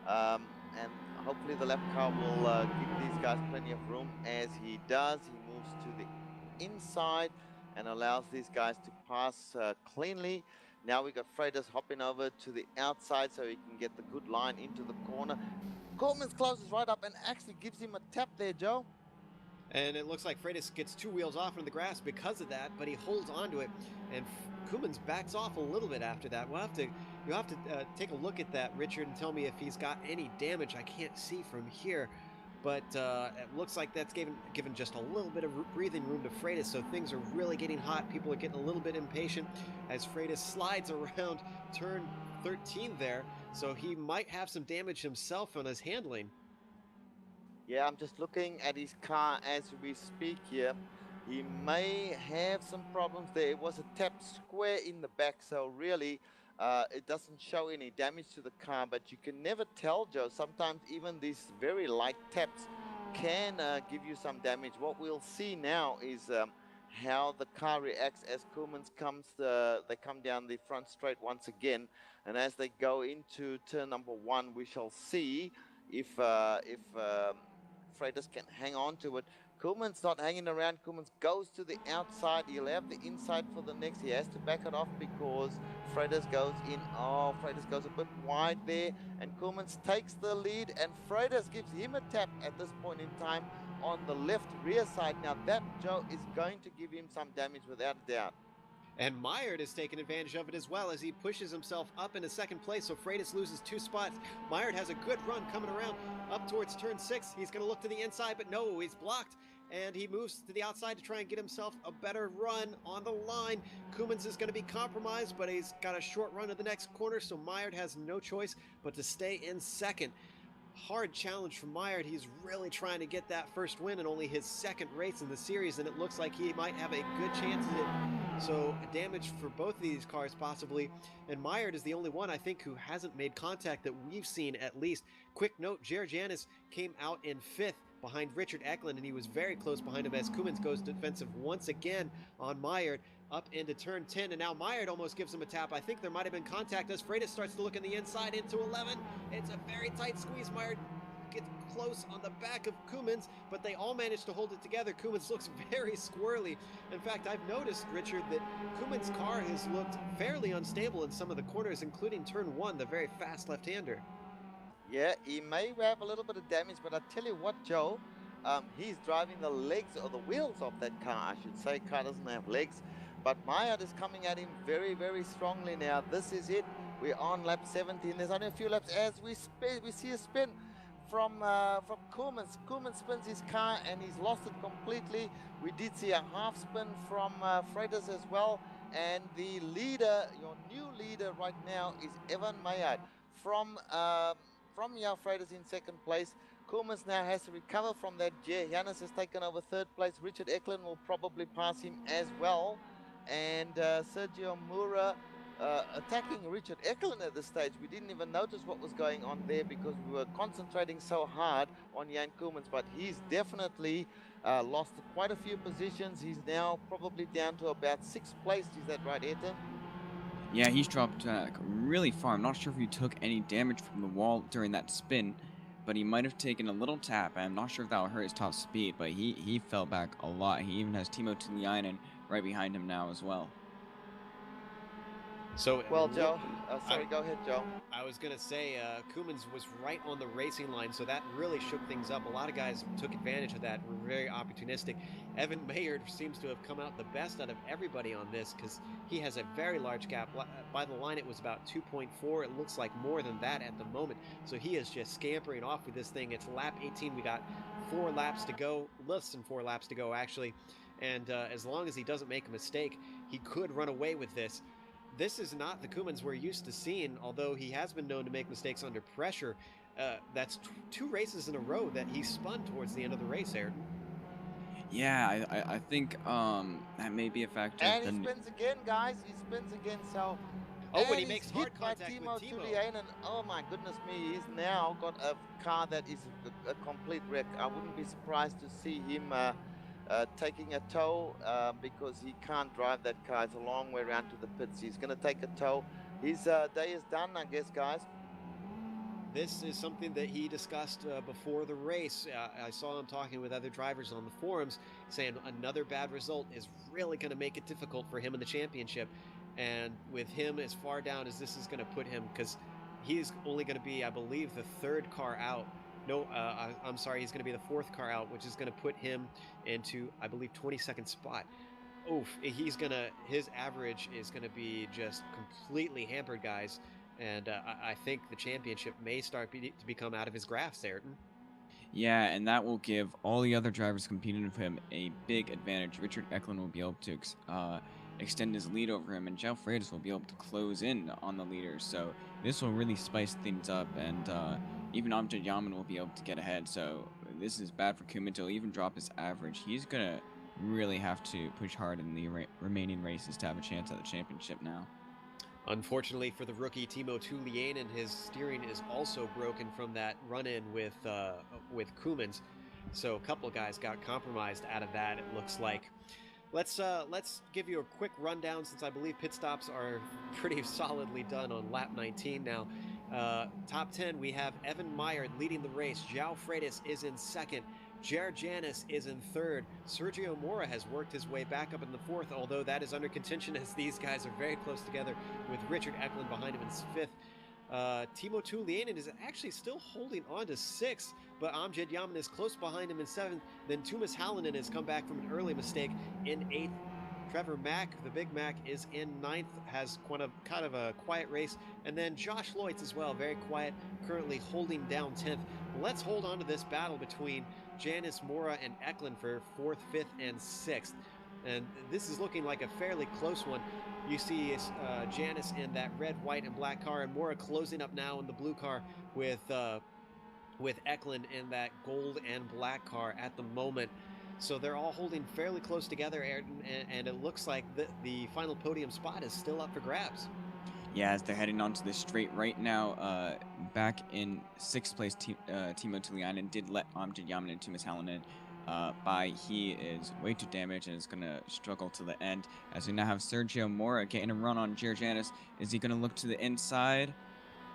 and hopefully the lap car will give these guys plenty of room. As he does, he moves to the inside and allows these guys to pass cleanly. Now we got Freitas hopping over to the outside so he can get the good line into the corner. Koemans closes right up and actually gives him a tap there, Joe. And it looks like Freitas gets 2 wheels off on the grass because of that, but he holds onto it, and Koemans backs off a little bit after that. You'll have to take a look at that, Richard, and tell me if he's got any damage. I can't see from here, but it looks like that's given just a little bit of breathing room to Freitas, so things are really getting hot. People are getting a little bit impatient as Freitas slides around turn 13 there, so he might have some damage himself on his handling. Yeah, I'm just looking at his car as we speak here. He may have some problems there. It was a tap square in the back, so really it doesn't show any damage to the car, but you can never tell, Joe. Sometimes even these very light taps can give you some damage. What we'll see now is how the car reacts as Koemans they come down the front straight once again, and as they go into turn number 1, we shall see if Freitas can hang on to it. Koemans not hanging around. Koemans goes to the outside. He'll have the inside for the next. He has to back it off because Freitas goes in. Oh, Freitas goes a bit wide there, and Koemans takes the lead, and Freitas gives him a tap at this point in time on the left rear side. Now that, Joe, is going to give him some damage without a doubt. And Meyerd has taken advantage of it as well as he pushes himself up into second place, so Freitas loses 2 spots. Meyerd has a good run coming around up towards turn 6. He's going to look to the inside, but no, he's blocked. And he moves to the outside to try and get himself a better run on the line. Koemans is going to be compromised, but he's got a short run at the next corner, so Meyerd has no choice but to stay in second. Hard challenge for Meyerd. He's really trying to get that first win in only his second race in the series, and it looks like he might have a good chance at it. So damage for both of these cars possibly, and Meyerd is the only one I think who hasn't made contact that we've seen at least. Quick note, Janis came out in 5th behind Richard Eklund, and he was very close behind him as Koemans goes defensive once again on Meyerd up into turn 10, and now Meyerd almost gives him a tap. I think there might have been contact as Freitas starts to look in the inside into 11. It's a very tight squeeze. Meyerd gets close on the back of Koemans, but they all manage to hold it together. Koemans looks very squirrely. In fact, I've noticed, Richard, that Koemans' car has looked fairly unstable in some of the corners, including turn 1, the very fast left-hander. Yeah, he may have a little bit of damage, but I tell you what, Joe, he's driving the legs or the wheels of that car, I should say. Car doesn't have legs, but Meyerd is coming at him very, very strongly now. This is it. We're on lap 17. There's only a few laps as we see a spin. from Koolmans. Koolmans spins his car and he's lost it completely. We did see a half spin from Freitas as well. And the leader, your new leader right now, is Evan Maillard from Jan Freitas in second place. Koolmans now has to recover from that. Janus has taken over third place. Richard Eklund will probably pass him as well. And Sergio Moura attacking Richard Eklund at this stage. We didn't even notice what was going on there because we were concentrating so hard on Jan Koolmans, but he's definitely lost quite a few positions. He's now probably down to about 6th place. Is that right, Ayrton? Yeah, he's dropped really far. I'm not sure if he took any damage from the wall during that spin, but he might have taken a little tap. I'm not sure if that will hurt his top speed, but he fell back a lot. He even has Timo Tuliainen right behind him now as well. So, well, Joe, sorry, go ahead, Joe. I was going to say, Koolmans was right on the racing line, so that really shook things up. A lot of guys took advantage of that, were very opportunistic. Evan Maillard seems to have come out the best out of everybody on this because he has a very large gap. By the line, it was about 2.4. It looks like more than that at the moment. So he is just scampering off with this thing. It's lap 18. We got 4 laps to go, less than 4 laps to go, actually. And as long as he doesn't make a mistake, he could run away with this. This is not the Koolmans we're used to seeing, although he has been known to make mistakes under pressure. That's 2 races in a row that he spun towards the end of the race, Ayrton. Yeah, I think that may be a factor. And he spins again, guys. He spins again, so... Oh, and he makes hard contact with Timo Timo. Tuliainen. Oh, my goodness me. He's now got a car that is a complete wreck. I wouldn't be surprised to see him... taking a tow because he can't drive that car. It's a long way around to the pits. He's going to take a tow. His day is done, I guess, guys. This is something that he discussed before the race. I saw him talking with other drivers on the forums saying another bad result is really going to make it difficult for him in the championship. And with him as far down as this is going to put him, because he's only going to be, I believe, the 3rd car out. No, I'm sorry, he's going to be the 4th car out, which is going to put him into, I believe, 22nd spot. Oof, his average is going to be just completely hampered, guys. And I think the championship may start to become out of his grasp, Ayrton. Yeah, and that will give all the other drivers competing with him a big advantage. Richard Eklund will be able to extend his lead over him, and João Freitas will be able to close in on the leaders. So this will really spice things up, and even Amjad Yaman will be able to get ahead. So this is bad for Koolmans. He'll even drop his average. He's going to really have to push hard in the remaining races to have a chance at the championship now. Unfortunately for the rookie Timo Tuliainen, his steering is also broken from that run-in with Koolmans. So a couple of guys got compromised out of that, it looks like. Let's give you a quick rundown, since I believe pit stops are pretty solidly done on lap 19 now. Top 10, we have Evan Maillard leading the race. João Freitas is in 2nd. Jared Janis is in 3rd. Sergio Moura has worked his way back up in the 4th, although that is under contention as these guys are very close together, with Richard Eklund behind him in 5th. Timo Tuliainen is actually still holding on to 6th, but Amjad Yaman is close behind him in 7th. Then Tuomas Hallinen has come back from an early mistake in 8th. Trevor Mack, the Big Mac, is in 9th, has kind of a quiet race. And then Josh Loitz as well, very quiet, currently holding down 10th. Let's hold on to this battle between Janis, Moura, and Eklund for 4th, 5th, and 6th. And this is looking like a fairly close one. You see Janis in that red, white, and black car, and Moura closing up now in the blue car with Eklund in that gold and black car at the moment. So they're all holding fairly close together, Ayrton, and it looks like the final podium spot is still up for grabs. Yeah, as they're heading onto the straight right now, back in 6th place, Timo Tuliainen did let Amjad Yaman and Tuomas Hallinen by. He is way too damaged and is going to struggle to the end. As we now have Sergio Moura getting a run on Jared Janis. Is he going to look to the inside?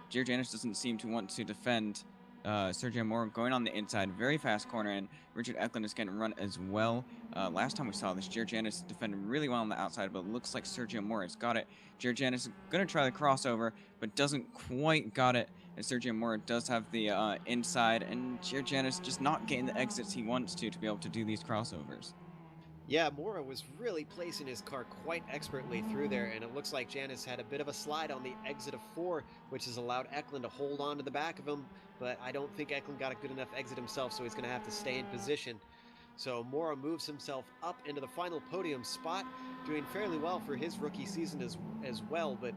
Jared Janis doesn't seem to want to defend. Sergio Moura going on the inside, very fast corner, and Richard Eklund is getting run as well. Last time we saw this, Jared Janis defended really well on the outside, but it looks like Sergio Moura has got it. Jared Janis is going to try the crossover, but doesn't quite got it. And Sergio Moura does have the inside, and Jared Janis just not getting the exits he wants to be able to do these crossovers. Yeah, Mora was really placing his car quite expertly through there, and it looks like Janis had a bit of a slide on the exit of 4, which has allowed Eklund to hold on to the back of him, but I don't think Eklund got a good enough exit himself, so he's going to have to stay in position. So Mora moves himself up into the final podium spot, doing fairly well for his rookie season as well, but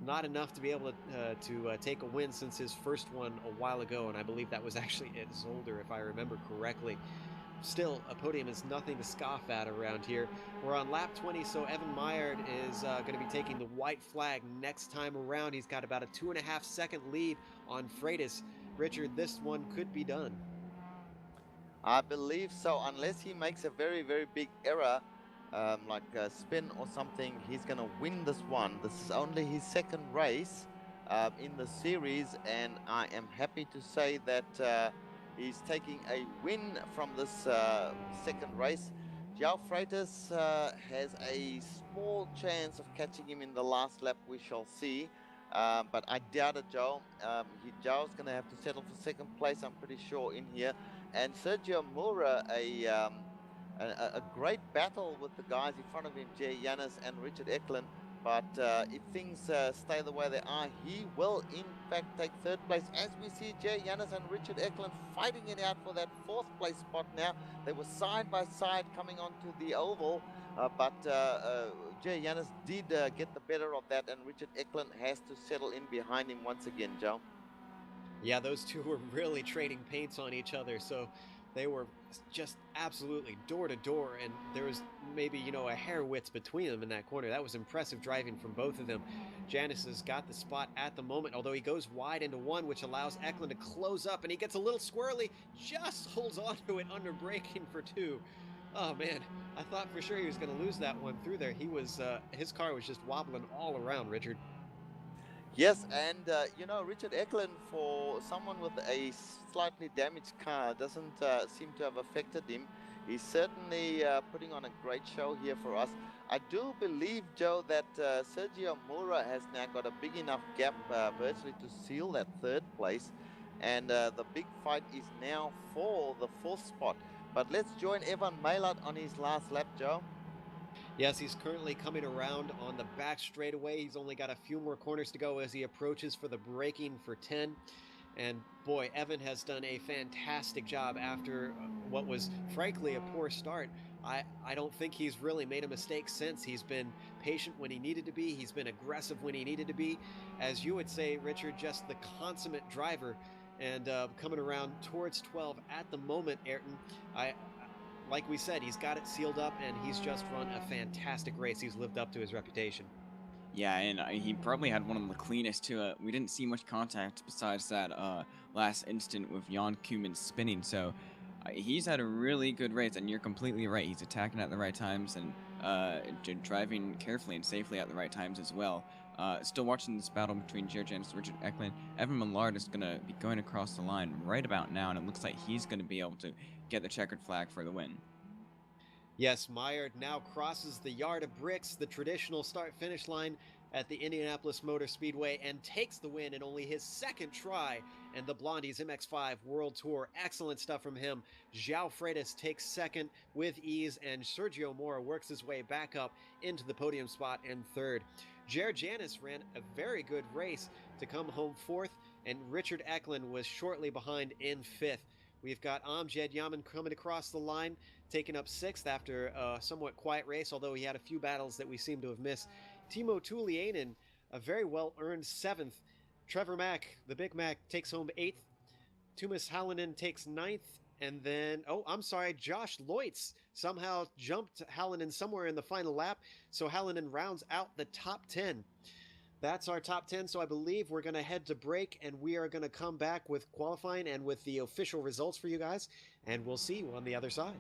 not enough to be able to take a win since his first one a while ago, and I believe that was actually at Zolder, if I remember correctly. Still, a podium is nothing to scoff at around here. We're on lap 20, so Evan Meyerd is going to be taking the white flag next time around. He's got about a 2.5 second lead on Freitas. Richard, this one could be done. I believe so, unless he makes a very, very big error, like a spin or something, he's going to win this one. This is only his second race in the series, and I am happy to say that he's taking a win from this second race. João Freitas has a small chance of catching him in the last lap, we shall see. But I doubt it, Joe. Joe's going to have to settle for second place, I'm pretty sure, in here. And Sergio Moura, a great battle with the guys in front of him, Jay Yanis and Richard Eklund. But if things stay the way they are, he will in fact take third place. As we see Jay Yanis and Richard Eklund fighting it out for that fourth place spot now. They were side by side coming onto the oval, but Jay Yanis did get the better of that, and Richard Eklund has to settle in behind him once again, Joe. Yeah, those two were really trading paints on each other, so they were just absolutely door to door, and there was maybe, a hair width between them in that corner. That was impressive driving from both of them. Janis has got the spot at the moment, although he goes wide into 1, which allows Eklund to close up, and he gets a little squirrely, just holds on to it under braking for 2. Oh man, I thought for sure he was going to lose that one through there. His car was just wobbling all around, Richard. Yes, and Richard Eklund, for someone with a slightly damaged car, doesn't seem to have affected him. He's certainly putting on a great show here for us. I do believe, Joe, that Sergio Moura has now got a big enough gap virtually to seal that third place, and the big fight is now for the fourth spot. But let's join Evan Maylard on his last lap, Joe. Yes, he's currently coming around on the back straightaway. He's only got a few more corners to go as he approaches for the braking for 10. And boy, Evan has done a fantastic job after what was frankly a poor start. I don't think he's really made a mistake since. He's been patient when he needed to be. He's been aggressive when he needed to be. As you would say, Richard, just the consummate driver. And coming around towards 12 at the moment, Ayrton, like we said, he's got it sealed up, and he's just run a fantastic race. He's lived up to his reputation. Yeah, and he probably had one of the cleanest too. We didn't see much contact besides that last instant with Jan Koeman spinning. So he's had a really good race, and you're completely right. He's attacking at the right times and driving carefully and safely at the right times as well. Still watching this battle between Jared Janis and Richard Eklund. Evan Millard is going to be going across the line right about now, and it looks like he's going to be able to get the checkered flag for the win. Yes, Meyerd now crosses the yard of bricks, the traditional start-finish line at the Indianapolis Motor Speedway, and takes the win in only his second try. And the Blondies MX-5 World Tour, excellent stuff from him. João Freitas takes second with ease, and Sergio Moura works his way back up into the podium spot in third. Jared Janis ran a very good race to come home fourth, and Richard Eklund was shortly behind in fifth. We've got Amjad Yaman coming across the line, taking up sixth after a somewhat quiet race, although he had a few battles that we seem to have missed. Timo Tuliainen, a very well-earned seventh. Trevor Mack, the Big Mac, takes home eighth. Tuomas Hallinen takes ninth. And then, Josh Leutz somehow jumped Hallinen somewhere in the final lap, so Hallinen rounds out the top 10. That's our top 10, so I believe we're going to head to break, and we are going to come back with qualifying and with the official results for you guys, and we'll see you on the other side.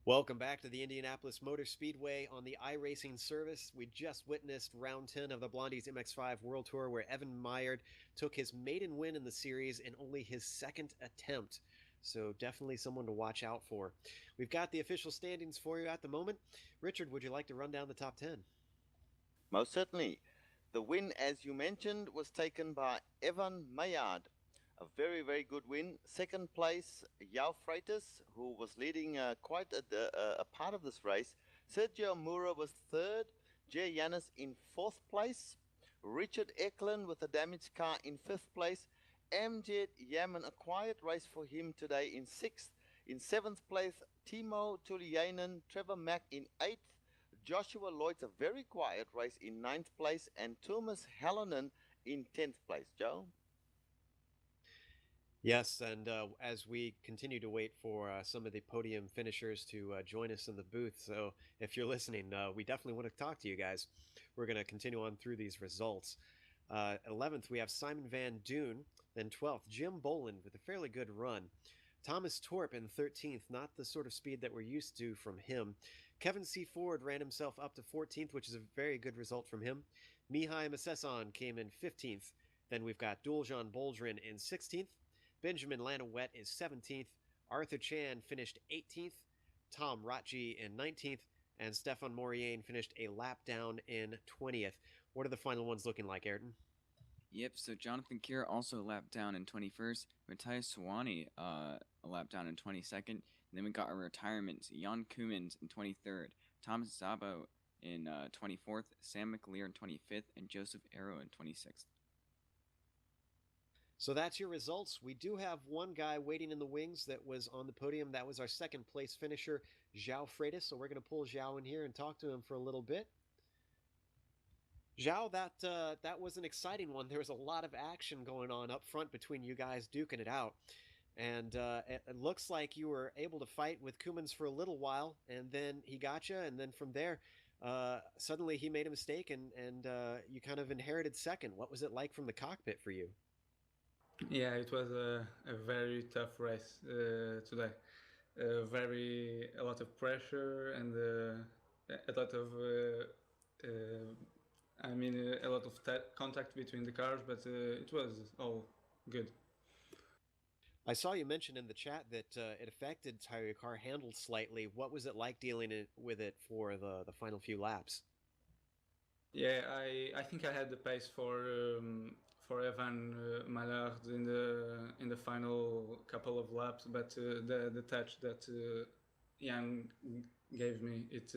Welcome back to the Indianapolis Motor Speedway on the iRacing service. We just witnessed round 10 of the Blondies MX5 World Tour, where Evan Myerd took his maiden win in the series in only his second attempt. So definitely someone to watch out for. We've got the official standings for you at the moment. Richard, would you like to run down the top 10? Most certainly. The win, as you mentioned, was taken by Evan Myerd. A very, very good win. Second place, Yao Freitas, who was leading quite a part of this race. Sergio Mura was third. Jay Yanis in fourth place. Richard Eklund with a damaged car in fifth place. Amjad Yaman, a quiet race for him today, in sixth. In seventh place, Timo Tuliainen, Trevor Mack in eighth. Joshua Lloyd's a very quiet race in ninth place. And Thomas Hallinan in 10th place. Joe? Yes, and as we continue to wait for some of the podium finishers to join us in the booth, so if you're listening, we definitely want to talk to you guys. We're going to continue on through these results. 11th, we have Simon Van Doon. Then 12th, Jim Boland with a fairly good run. Thomas Torp in 13th, not the sort of speed that we're used to from him. Kevin C. Ford ran himself up to 14th, which is a very good result from him. Mihai Masesson came in 15th. Then we've got Duljan Boldrin in 16th. Benjamin Lanawet is 17th. Arthur Chan finished 18th. Tom Ratji in 19th. And Stefan Moriane finished a lap down in 20th. What are the final ones looking like, Ayrton? Yep, so Jonathan Kier also lapped down in 21st. Matthias Sawani a lap down in 22nd. And then we got our retirements. Jan Koemans in 23rd. Thomas Szabo in 24th. Sam McAleer in 25th. And Joseph Arrow in 26th. So that's your results. We do have one guy waiting in the wings that was on the podium. That was our second place finisher, João Freitas. So we're going to pull João in here and talk to him for a little bit. João, that was an exciting one. There was a lot of action going on up front between you guys duking it out. And it looks like you were able to fight with Koemans for a little while, and then he got you, and then from there, suddenly he made a mistake, and you kind of inherited second. What was it like from the cockpit for you? Yeah, it was a very tough race today. A lot of pressure and a lot of a lot of contact between the cars, but it was all good. I saw you mention in the chat that it affected how your car handled slightly. What was it like dealing with it for the final few laps? Yeah, I think I had the pace for Evan Myerd in the final couple of laps, but the touch that Jan gave me, it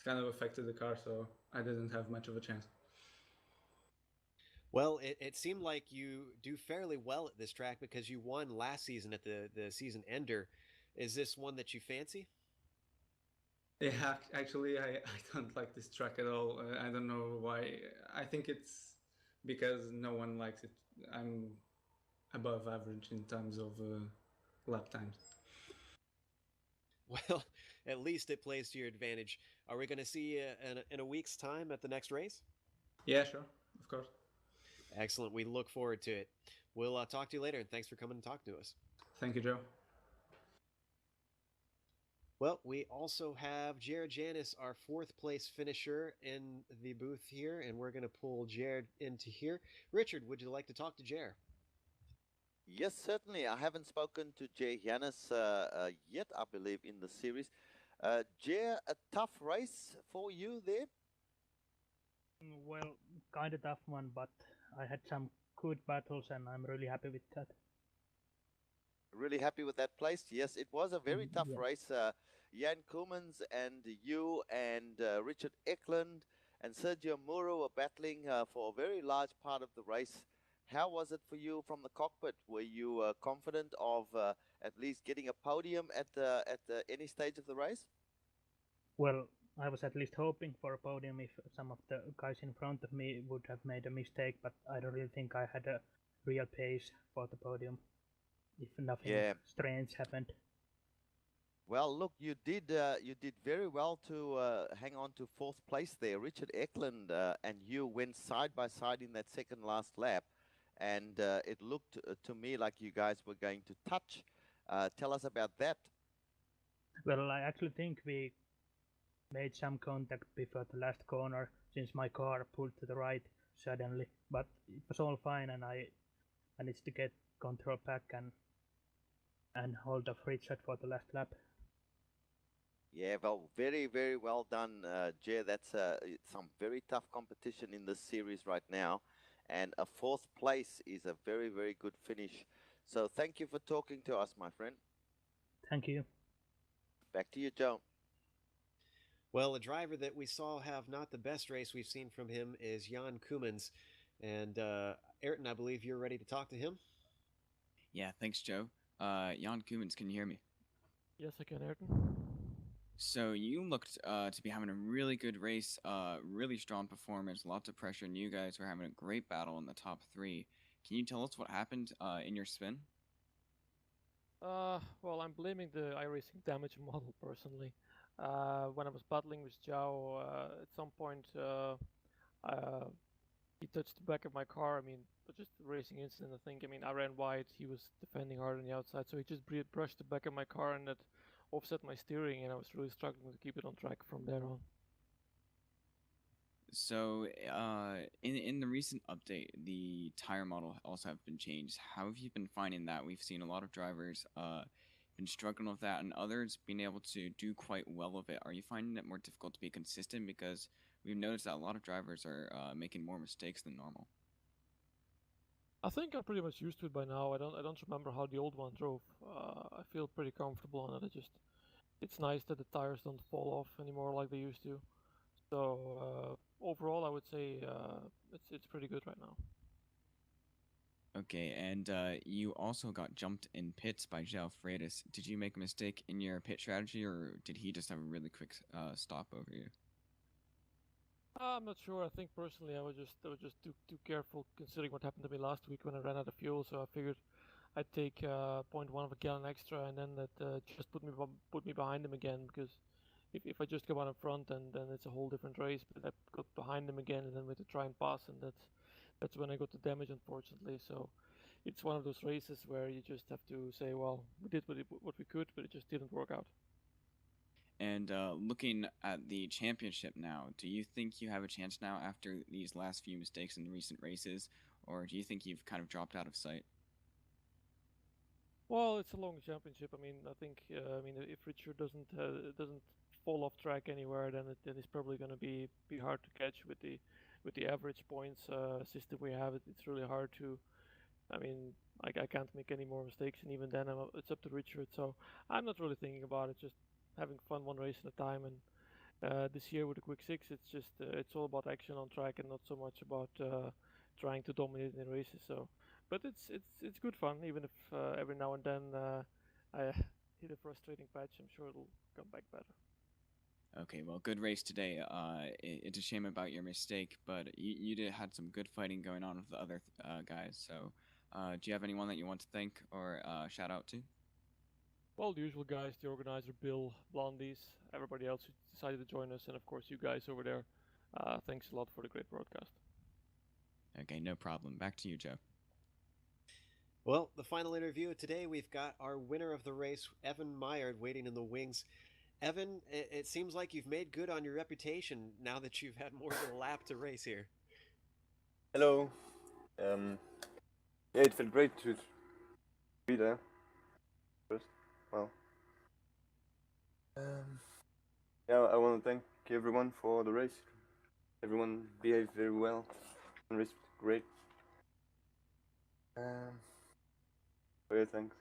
kind of affected the car, so I didn't have much of a chance. Well, it seemed like you do fairly well at this track because you won last season at the season ender. Is this one that you fancy? Yeah, actually, I don't like this track at all. I don't know why. I think it's because no one likes it. I'm above average in terms of lap times. Well, at least it plays to your advantage. Are we going to see you in a week's time at the next race? Yeah, sure. Of course. Excellent. We look forward to it. We'll talk to you later, and thanks for coming and talking to us. Thank you, Joe. Well, we also have Jared Janis, our fourth place finisher, in the booth here, and we're going to pull Jared into here. Richard, would you like to talk to Jared? Yes, certainly. I haven't spoken to Jay Yanis yet, I believe, in the series. Jay, a tough race for you there? Well, kind of tough one, but I had some good battles, and I'm really happy with that. Really happy with that place? Yes, it was a very tough race. Jan Koemans and you and Richard Eklund and Sergio Muro were battling for a very large part of the race. How was it for you from the cockpit? Were you confident of at least getting a podium at any stage of the race? Well, I was at least hoping for a podium if some of the guys in front of me would have made a mistake, but I don't really think I had a real pace for the podium, if nothing strange happened. Well, look, you did very well to hang on to fourth place there. Richard Eklund and you went side by side in that second last lap, and it looked to me like you guys were going to touch. Tell us about that. Well, I actually think we made some contact before the last corner since my car pulled to the right suddenly, but it was all fine and I managed to get control back and hold off Richard for the last lap. Yeah, well, very, very well done, Jer. That's some very tough competition in this series right now. And a fourth place is a very, very good finish. So thank you for talking to us, my friend. Thank you. Back to you, Joe. Well, a driver that we saw have not the best race we've seen from him is Jan Koemans. And Ayrton, I believe you're ready to talk to him? Yeah, thanks, Joe. Jan Koemans, can you hear me? Yes, I can, Ayrton. So you looked to be having a really good race, really strong performance, lots of pressure, and you guys were having a great battle in the top 3. Can you tell us what happened in your spin? Well, I'm blaming the iRacing damage model personally. When I was battling with Zhao, at some point he touched the back of my car. I mean, but just a racing incident, I think. I mean, I ran wide, he was defending hard on the outside, so he just brushed the back of my car and that offset my steering, and I was really struggling to keep it on track from there on. So, in the recent update, the tire model also have been changed. How have you been finding that? We've seen a lot of drivers been struggling with that, and others being able to do quite well with it. Are you finding it more difficult to be consistent? Because we've noticed that a lot of drivers are making more mistakes than normal. I think I'm pretty much used to it by now. I don't remember how the old one drove. I feel pretty comfortable on it. It's nice that the tires don't fall off anymore like they used to. So overall, I would say it's pretty good right now. Okay, and you also got jumped in pits by João Freitas. Did you make a mistake in your pit strategy, or did he just have a really quick stop over you? I'm not sure. I think personally, I was just too careful considering what happened to me last week when I ran out of fuel. So I figured I'd take 0.1 of a gallon extra, and then that just put me behind him again. Because if I just go out in front, then it's a whole different race. But I got behind him again, and then we had to try and pass, and that's when I got the damage, unfortunately. So it's one of those races where you just have to say, well, we did what we could, but it just didn't work out. And looking at the championship now, do you think you have a chance now after these last few mistakes in recent races, or do you think you've kind of dropped out of sight? Well, it's a long championship. I mean, I think if Richard doesn't fall off track anywhere, then it's probably going to be hard to catch with the average points system we have. It's really hard to. I mean, I can't make any more mistakes, and even then, it's up to Richard. So I'm not really thinking about it. Just having fun one race at a time. And this year with the Quick 6, it's all about action on track and not so much about trying to dominate in races. So, but it's good fun, even if every now and then I hit a frustrating patch. I'm sure it'll come back better. Okay, well, good race today. It's a shame about your mistake, but you had some good fighting going on with the other guys. So, do you have anyone that you want to thank or shout out to? Well, the usual guys, the organizer, Bill, Blondies, everybody else who decided to join us, and of course you guys over there. Thanks a lot for the great broadcast. Okay, no problem. Back to you, Joe. Well, the final interview of today, we've got our winner of the race, Evan Meyer, waiting in the wings. Evan, it seems like you've made good on your reputation now that you've had more than a lap to race here. Hello. Yeah, it felt great to be there. First, well, yeah, I want to thank everyone for the race. Everyone behaved very well and raced great. Yeah, thanks.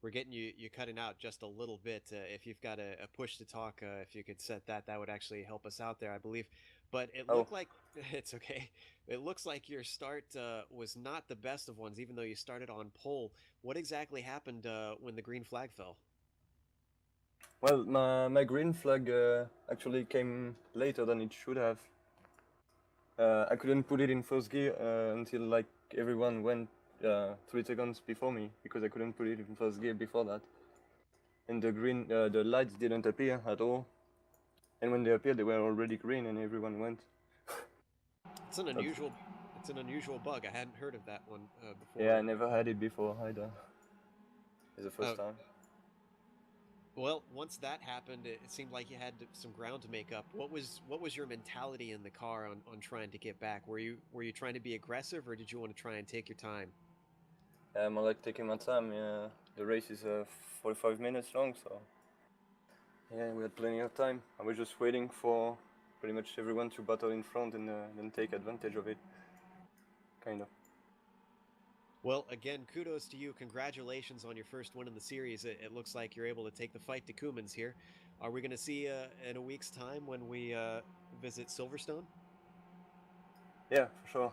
We're getting you cutting out just a little bit. If you've got a push to talk, if you could set that would actually help us out there, I believe. But it looked like it's okay. It looks like your start was not the best of ones, even though you started on pole. What exactly happened when the green flag fell? Well, my green flag actually came later than it should have. I couldn't put it in first gear until like everyone went 3 seconds before me, because I couldn't put it in first gear before that. And the lights didn't appear at all. And when they appeared, they were already green, and everyone went. It's an unusual bug. I hadn't heard of that one before. Yeah, I never had it before either. It's the first time. Well, once that happened, it seemed like you had some ground to make up. What was your mentality in the car on trying to get back? Were you trying to be aggressive, or did you want to try and take your time? I like taking my time. Yeah, the race is 45 minutes long, so yeah, we had plenty of time. I was just waiting for pretty much everyone to battle in front and then take advantage of it, kind of. Well, again, kudos to you. Congratulations on your first win in the series. It looks like you're able to take the fight to Koemans here. Are we going to see in a week's time when we visit Silverstone? Yeah, for sure.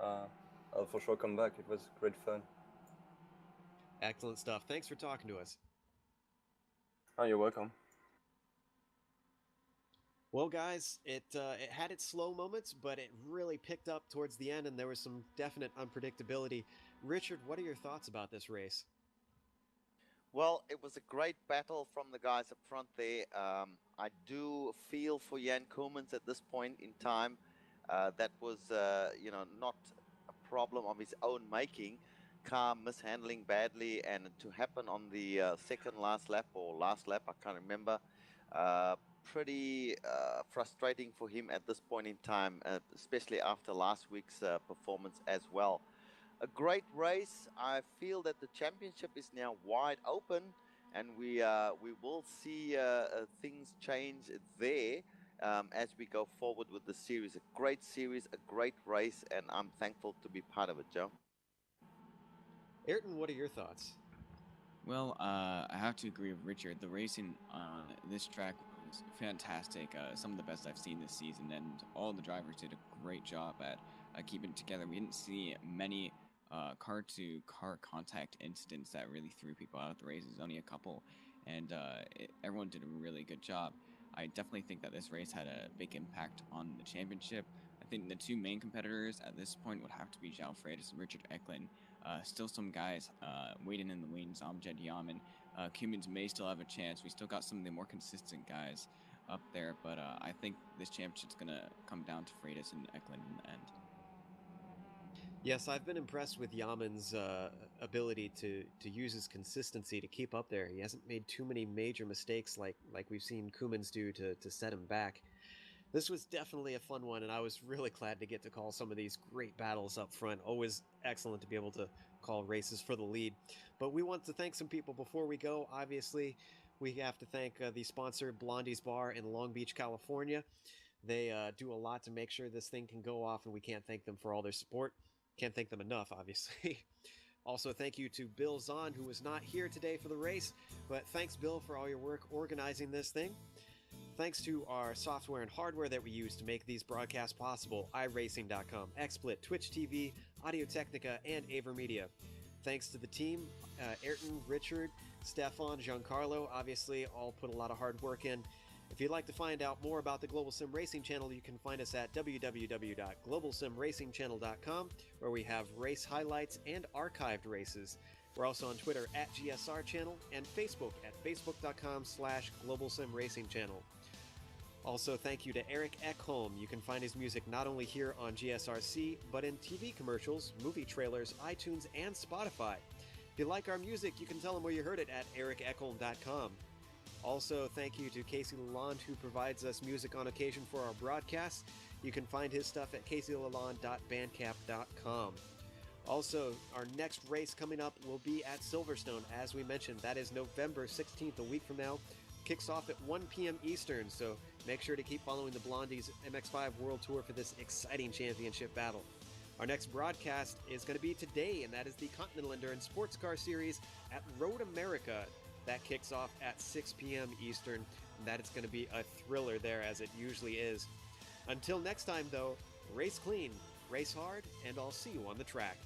I'll for sure come back. It was great fun. Excellent stuff. Thanks for talking to us. Oh, you're welcome. Well, guys, it had its slow moments, but it really picked up towards the end, and there was some definite unpredictability. Richard, what are your thoughts about this race? Well, it was a great battle from the guys up front there. I do feel for Jan Koemans at this point in time. That was, not a problem of his own making. Car mishandling badly, and to happen on the second last lap or last lap, I can't remember. Pretty frustrating for him at this point in time, especially after last week's performance as well. A great race. I feel that the championship is now wide open, and we will see things change there as we go forward with the series. A great series, a great race, and I'm thankful to be part of it, Joe. Ayrton, what are your thoughts? Well, I have to agree with Richard. The racing on this track was fantastic. Some of the best I've seen this season, and all the drivers did a great job at keeping it together. We didn't see many car-to-car contact incidents that really threw people out of the races. Only a couple, and everyone did a really good job. I definitely think that this race had a big impact on the championship. I think the two main competitors at this point would have to be João Freitas and Richard Ecklin. Still some guys waiting in the wings, Amjad Yaman. Koemans may still have a chance. We still got some of the more consistent guys up there, but I think this championship's going to come down to Freitas and Ecklin in the end. Yes, I've been impressed with Yaman's ability to use his consistency to keep up there. He hasn't made too many major mistakes like we've seen Koemans do to set him back. This was definitely a fun one, and I was really glad to get to call some of these great battles up front. Always excellent to be able to call races for the lead. But we want to thank some people before we go. Obviously, we have to thank the sponsor, Blondies Bar in Long Beach, California. They do a lot to make sure this thing can go off, and we can't thank them for all their support. Can't thank them enough, obviously. Also, thank you to Bill Zahn, who was not here today for the race, but thanks, Bill, for all your work organizing this thing. Thanks to our software and hardware that we use to make these broadcasts possible, iRacing.com, XSplit, Twitch TV, Audio Technica, and AverMedia. Thanks to the team, Ayrton, Richard, Stefan, Giancarlo, obviously all put a lot of hard work in. If you'd like to find out more about the Global Sim Racing Channel, you can find us at www.globalsimracingchannel.com, where we have race highlights and archived races. We're also on Twitter at GSR Channel and Facebook at facebook.com/globalsimracingchannel. Also, thank you to Eric Ekholm. You can find his music not only here on GSRC, but in TV commercials, movie trailers, iTunes, and Spotify. If you like our music, you can tell him where you heard it at ericekholm.com. Also, thank you to Casey Lalonde, who provides us music on occasion for our broadcasts. You can find his stuff at caseylalonde.bandcamp.com. Also, our next race coming up will be at Silverstone. As we mentioned, that is November 16th, a week from now. Kicks off at 1 p.m. Eastern, so make sure to keep following the Blondies MX5 World Tour for this exciting championship battle. Our next broadcast is going to be today, and that is the Continental Endurance Sports Car Series at Road America. That kicks off at 6 p.m. Eastern, and that is going to be a thriller there, as it usually is. Until next time, though, race clean, race hard, and I'll see you on the track.